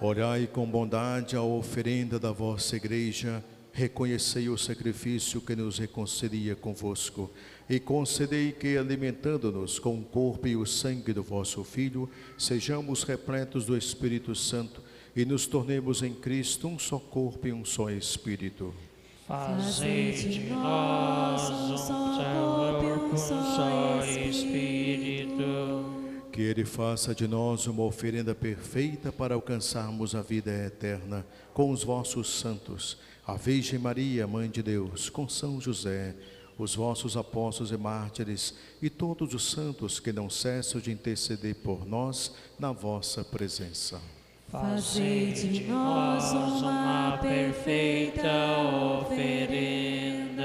Orai com bondade a oferenda da vossa Igreja, reconhecei o sacrifício que nos reconcilia convosco e concedei que, alimentando-nos com o corpo e o sangue do vosso Filho, sejamos repletos do Espírito Santo e nos tornemos em Cristo um só corpo e um só Espírito. Fazei de nós um só corpo, um só Espírito. Que Ele faça de nós uma oferenda perfeita para alcançarmos a vida eterna com os vossos santos, a Virgem Maria, Mãe de Deus, com São José, os vossos apóstolos e mártires e todos os santos que não cessam de interceder por nós na vossa presença. Fazei de nós uma perfeita oferenda.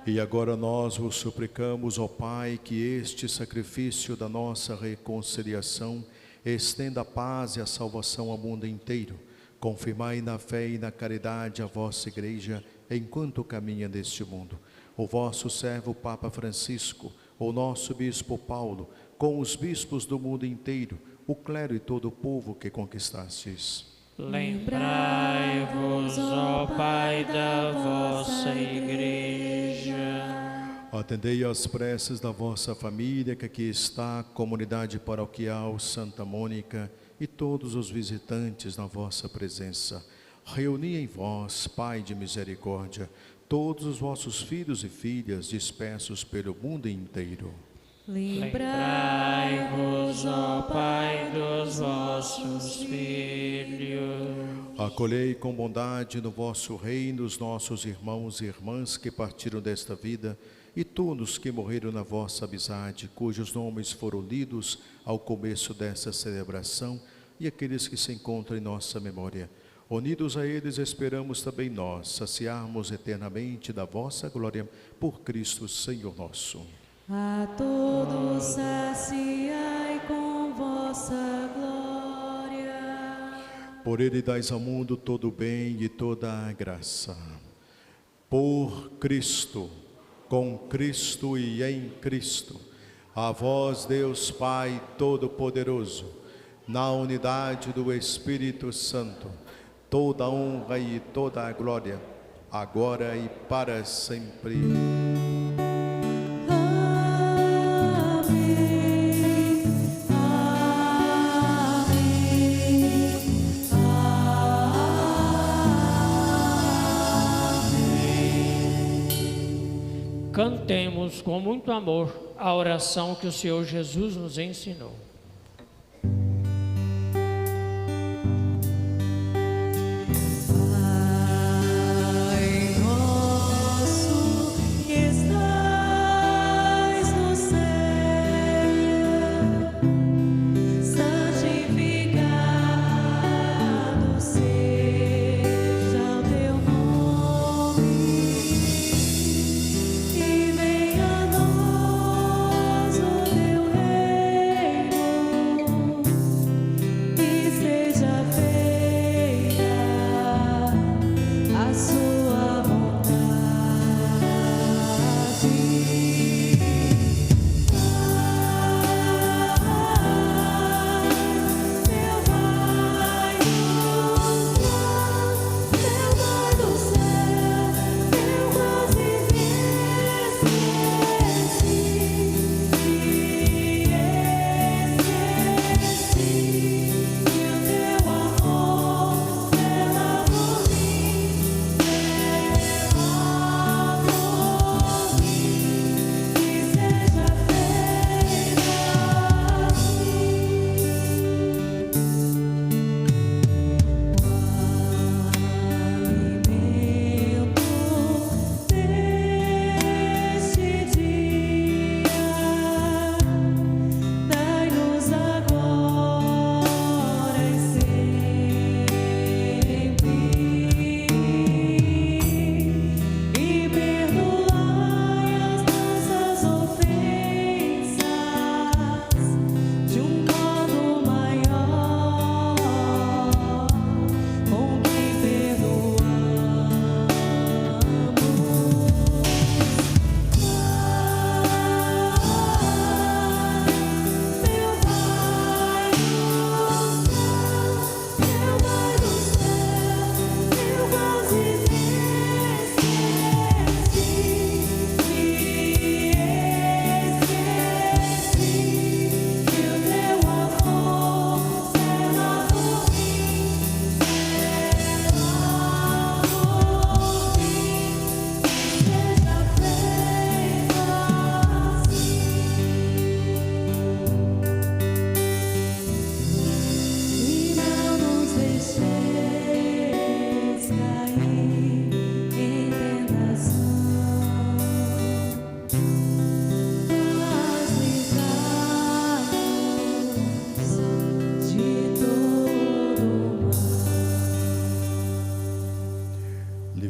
E agora nós vos suplicamos, ó Pai, que este sacrifício da nossa reconciliação estenda a paz e a salvação ao mundo inteiro. Confirmai na fé e na caridade a vossa Igreja enquanto caminha neste mundo. O vosso servo Papa Francisco, o nosso Bispo Paulo, com os bispos do mundo inteiro, o clero e todo o povo que conquistastes. Lembrai-vos, ó Pai, da vossa Igreja. Atendei às preces da vossa família, que aqui está, a comunidade paroquial Santa Mônica e todos os visitantes na vossa presença. Reuni em vós, Pai de misericórdia, todos os vossos filhos e filhas dispersos pelo mundo inteiro. Lembrai-vos, ó Pai, dos vossos filhos. Acolhei com bondade no vosso reino os nossos irmãos e irmãs que partiram desta vida e todos que morreram na vossa amizade, cujos nomes foram lidos ao começo desta celebração, e aqueles que se encontram em nossa memória. Unidos a eles, esperamos também nós saciarmos eternamente da vossa glória por Cristo Senhor nosso. A todos saciai com vossa glória. Por Ele dais ao mundo todo o bem e toda a graça. Por Cristo, com Cristo e em Cristo, a vós, Deus Pai Todo-Poderoso, na unidade do Espírito Santo, toda a honra e toda a glória, agora e para sempre. Cantemos com muito amor a oração que o Senhor Jesus nos ensinou. Pai nosso que estais no céu, santificado seja o teu nome. E venha a nós o teu reino.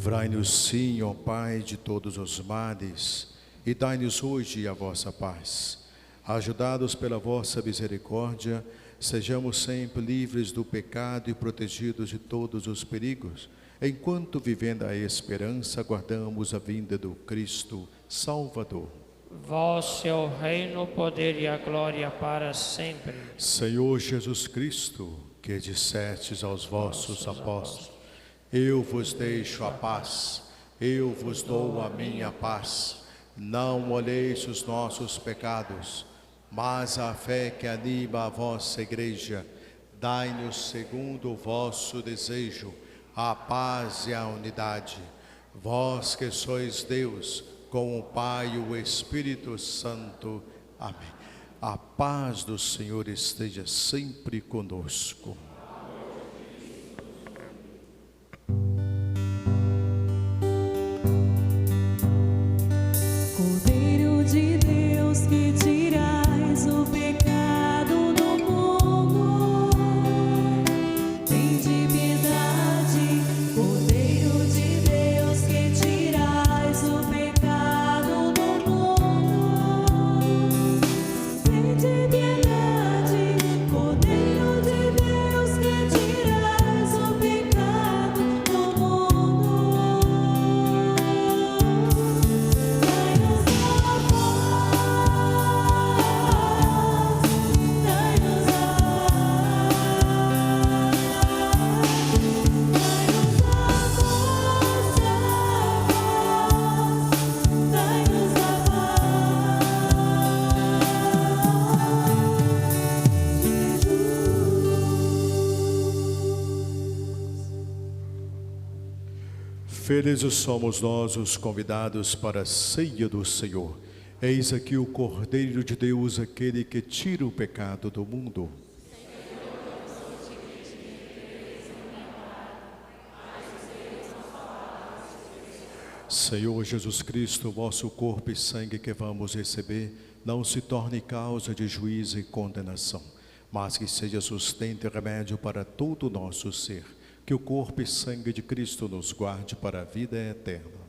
Livrai-nos, sim, ó Pai, de todos os males, e dai-nos hoje a vossa paz. Ajudados pela vossa misericórdia, sejamos sempre livres do pecado e protegidos de todos os perigos, enquanto, vivendo a esperança, aguardamos a vinda do Cristo Salvador. Vós é o reino, o poder e a glória para sempre. Senhor Jesus Cristo, que dissestes aos vossos apóstolos: eu vos deixo a paz, eu vos dou a minha paz. Não olheis os nossos pecados, mas a fé que anima a vossa igreja. Dai-nos, segundo o vosso desejo, a paz e a unidade. Vós que sois Deus, com o Pai e o Espírito Santo. Amém. A paz do Senhor esteja sempre conosco. Cordeiro de Deus, que tirais o pecado do mundo, tende piedade. Cordeiro de Deus, que tirais o pecado do mundo, tende piedade. Cordeiro de Deus, que tirais o pecado do mundo, dai-nos a paz, dai-nos a Felizes somos nós os convidados para a ceia do Senhor. Eis aqui o Cordeiro de Deus, aquele que tira o pecado do mundo. Senhor Jesus Cristo, vosso corpo e sangue que vamos receber, não se torne causa de juízo e condenação, mas que seja sustento e remédio para todo o nosso ser. Que o corpo e sangue de Cristo nos guarde para a vida eterna.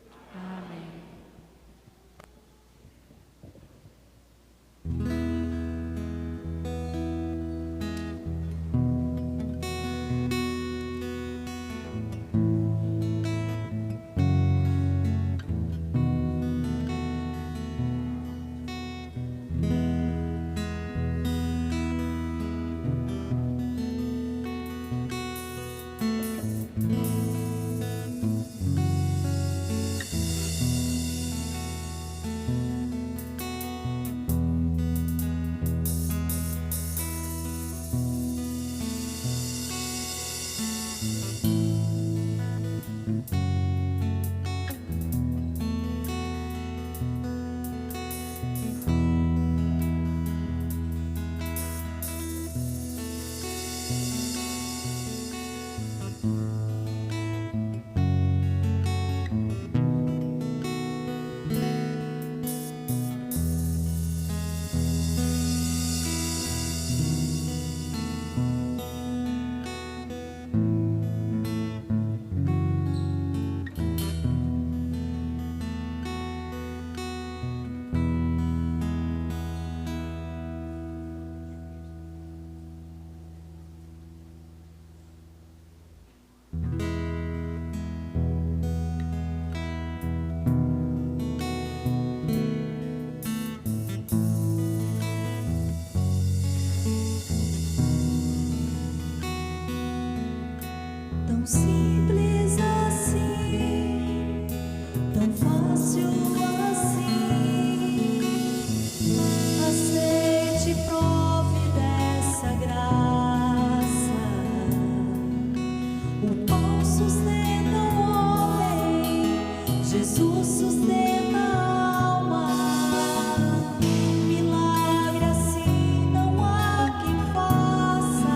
tão simples assim, tão fácil assim. Aceite e prove dessa graça. O pão sustenta o homem, Jesus sustenta a alma. Milagre assim não há quem faça.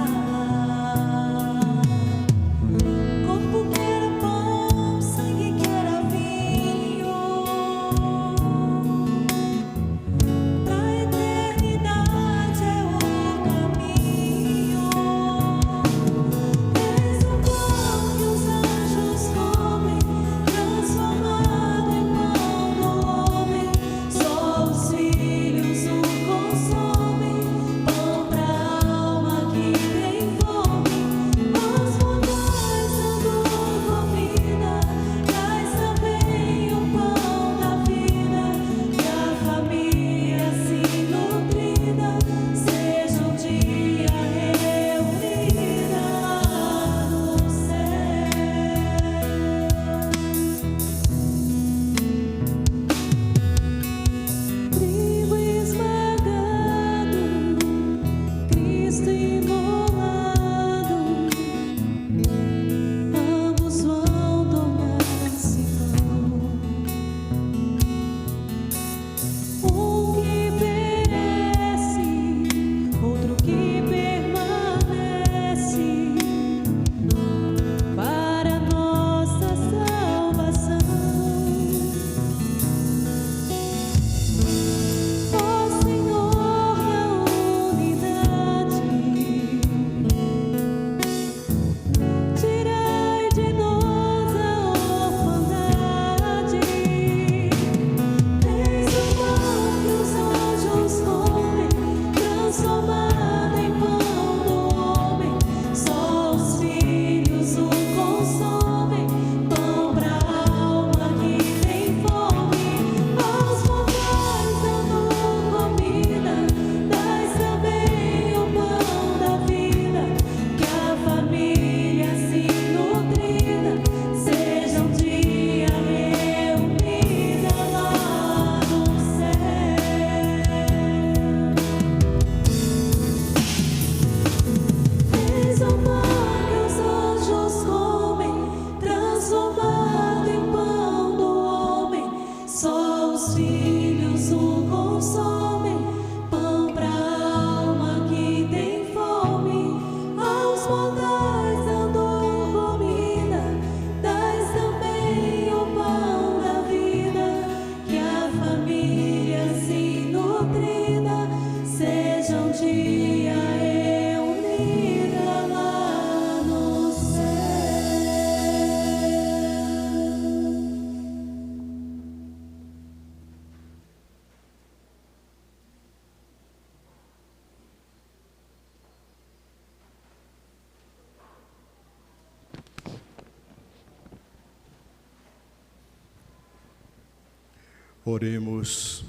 Oremos.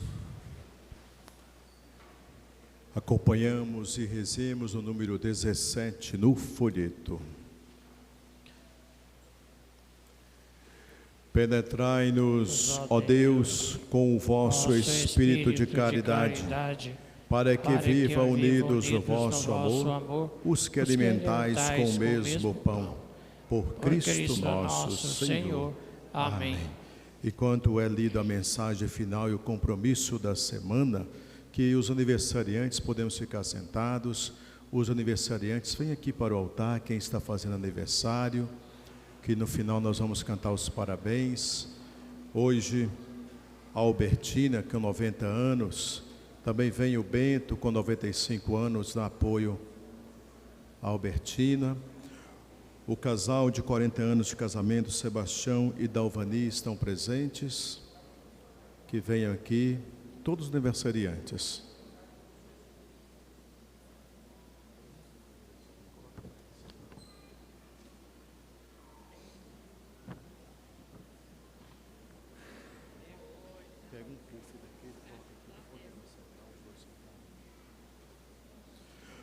Acompanhamos e rezemos o número 17 no folheto. Penetrai-nos, ó Deus, com o vosso Espírito de caridade, para que viva unidos o vosso amor, os que alimentais com o mesmo pão. Por Cristo nosso Senhor. Amém. E quando é lida a mensagem final e o compromisso da semana, que os aniversariantes podemos ficar sentados, os aniversariantes vêm aqui para o altar, quem está fazendo aniversário, que no final nós vamos cantar os parabéns. Hoje, a Albertina, com 90 anos, também vem o Bento, com 95 anos, dá apoio à Albertina. O casal de 40 anos de casamento, Sebastião e Dalvani, estão presentes, que venham aqui. Todos os aniversariantes.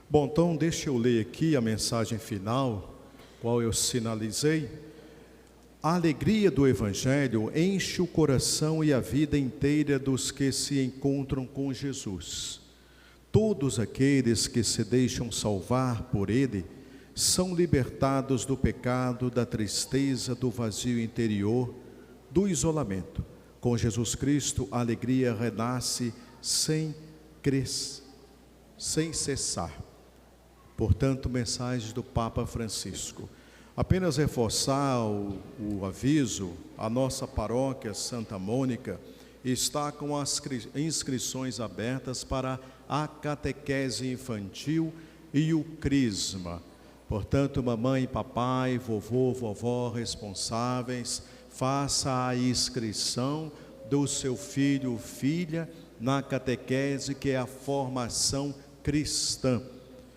Bom, então deixa eu ler aqui a mensagem final, qual eu sinalizei. A alegria do Evangelho enche o coração e a vida inteira dos que se encontram com Jesus. Todos aqueles que se deixam salvar por Ele são libertados do pecado, da tristeza, do vazio interior, do isolamento. Com Jesus Cristo, a alegria renasce sem cessar. Portanto, mensagens do Papa Francisco. Apenas reforçar o aviso, a nossa paróquia Santa Mônica está com as inscrições abertas para a catequese infantil e o crisma. Portanto, mamãe, papai, vovô, vovó, responsáveis, faça a inscrição do seu filho ou filha na catequese, que é a formação cristã,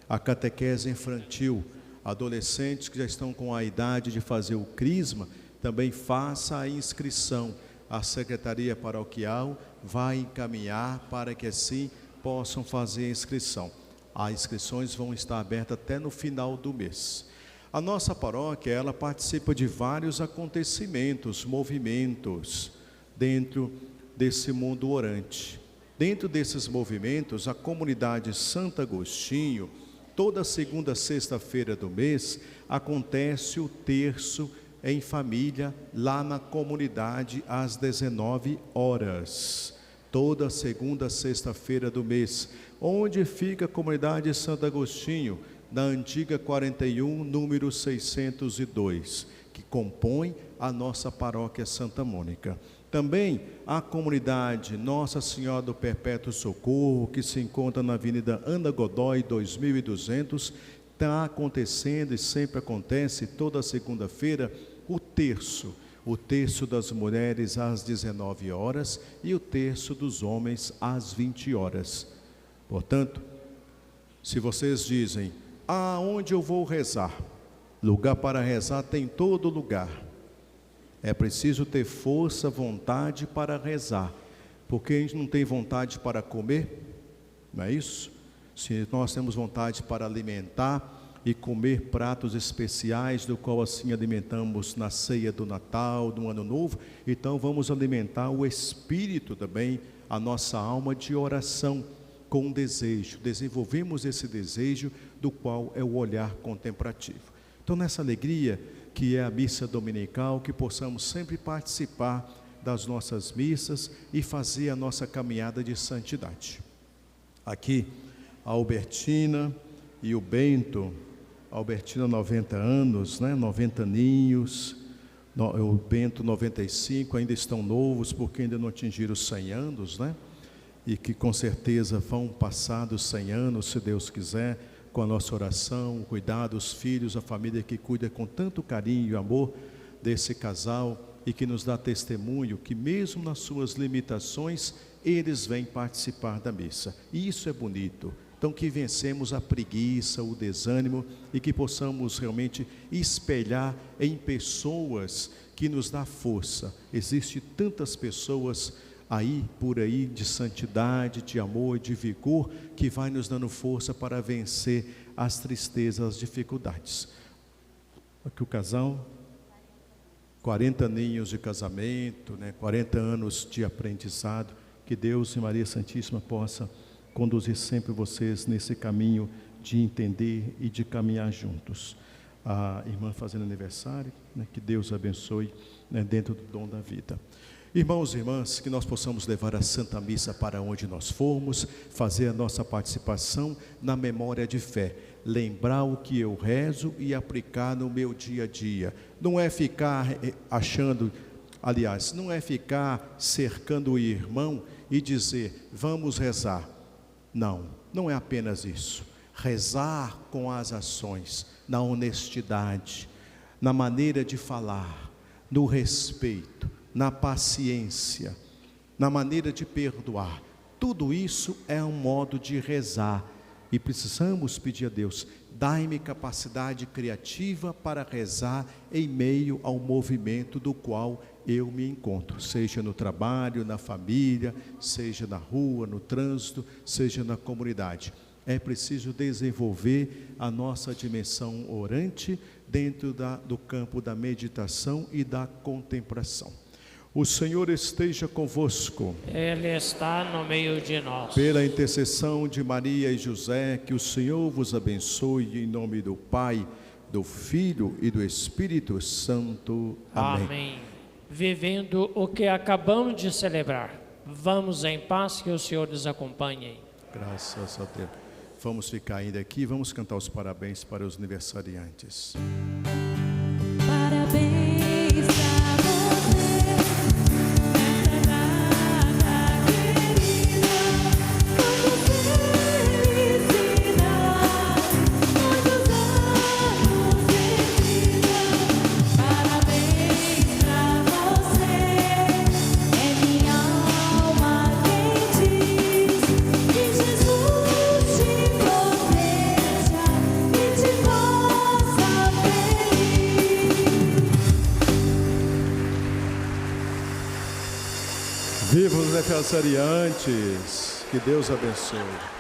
a catequese infantil. Adolescentes que já estão com a idade de fazer o crisma, também faça a inscrição. A Secretaria Paroquial vai encaminhar para que assim possam fazer a inscrição. As inscrições vão estar abertas até no final do mês. A nossa paróquia, ela participa de vários acontecimentos, movimentos, dentro desse mundo orante. Dentro desses movimentos, a comunidade Santo Agostinho, toda segunda sexta-feira do mês, acontece o terço em família, lá na comunidade, às 19 horas. Toda segunda sexta-feira do mês. Onde fica a comunidade Santo Agostinho? Na antiga 41, número 602, que compõe a nossa paróquia Santa Mônica. Também a comunidade Nossa Senhora do Perpétuo Socorro, que se encontra na Avenida Ana Godoy, 2200, está acontecendo e sempre acontece toda segunda-feira o terço das mulheres às 19 horas e o terço dos homens às 20 horas. Portanto, se vocês dizem, aonde eu vou rezar? Lugar para rezar tem todo lugar. É preciso ter força, vontade para rezar, porque a gente não tem vontade para comer, não é isso? Se nós temos vontade para alimentar e comer pratos especiais, do qual assim alimentamos na ceia do Natal, do Ano Novo, então vamos alimentar o espírito também, a nossa alma de oração, com desejo. Desenvolvemos esse desejo, do qual é o olhar contemplativo. Então, nessa alegria que é a missa dominical, que possamos sempre participar das nossas missas e fazer a nossa caminhada de santidade. Aqui, a Albertina e o Bento, a Albertina 90 anos, 90 aninhos, o Bento 95, ainda estão novos, porque ainda não atingiram os 100 anos, e que com certeza vão passar dos 100 anos, se Deus quiser, com a nossa oração, o cuidado dos filhos, a família que cuida com tanto carinho e amor desse casal e que nos dá testemunho que mesmo nas suas limitações, eles vêm participar da missa. E isso é bonito. Então, que vencemos a preguiça, o desânimo e que possamos realmente espelhar em pessoas que nos dá força. Existem tantas pessoas aí, por aí, de santidade, de amor, de vigor, que vai nos dando força para vencer as tristezas, as dificuldades. Aqui o casal, 40 aninhos de casamento, 40 anos de aprendizado, que Deus e Maria Santíssima possa conduzir sempre vocês nesse caminho de entender e de caminhar juntos. A irmã fazendo aniversário, que Deus abençoe dentro do dom da vida. Irmãos e irmãs, que nós possamos levar a Santa Missa para onde nós formos, fazer a nossa participação na memória de fé, lembrar o que eu rezo e aplicar no meu dia a dia. Não é ficar achando, aliás, não é ficar cercando o irmão e dizer, vamos rezar. Não, não é apenas isso. Rezar com as ações, na honestidade, na maneira de falar, no respeito, na paciência, na maneira de perdoar. Tudo isso é um modo de rezar e precisamos pedir a Deus, dai-me capacidade criativa para rezar em meio ao movimento do qual eu me encontro, seja no trabalho, na família, seja na rua, no trânsito, seja na comunidade. É preciso desenvolver a nossa dimensão orante dentro do campo da meditação e da contemplação. O Senhor esteja convosco. Ele está no meio de nós. Pela intercessão de Maria e José, que o Senhor vos abençoe em nome do Pai, do Filho e do Espírito Santo. Amém. Amém. Vivendo o que acabamos de celebrar, vamos em paz, que o Senhor nos acompanhe. Graças a Deus. Vamos ficar ainda aqui, vamos cantar os parabéns para os aniversariantes. Parabéns pra você, nessa data querida, muitas felicidades, muitos anos de vida. Parabéns pra você, é minha alma quem diz que Jesus te proteja e te faça feliz. Viva os aniversariantes, que Deus abençoe.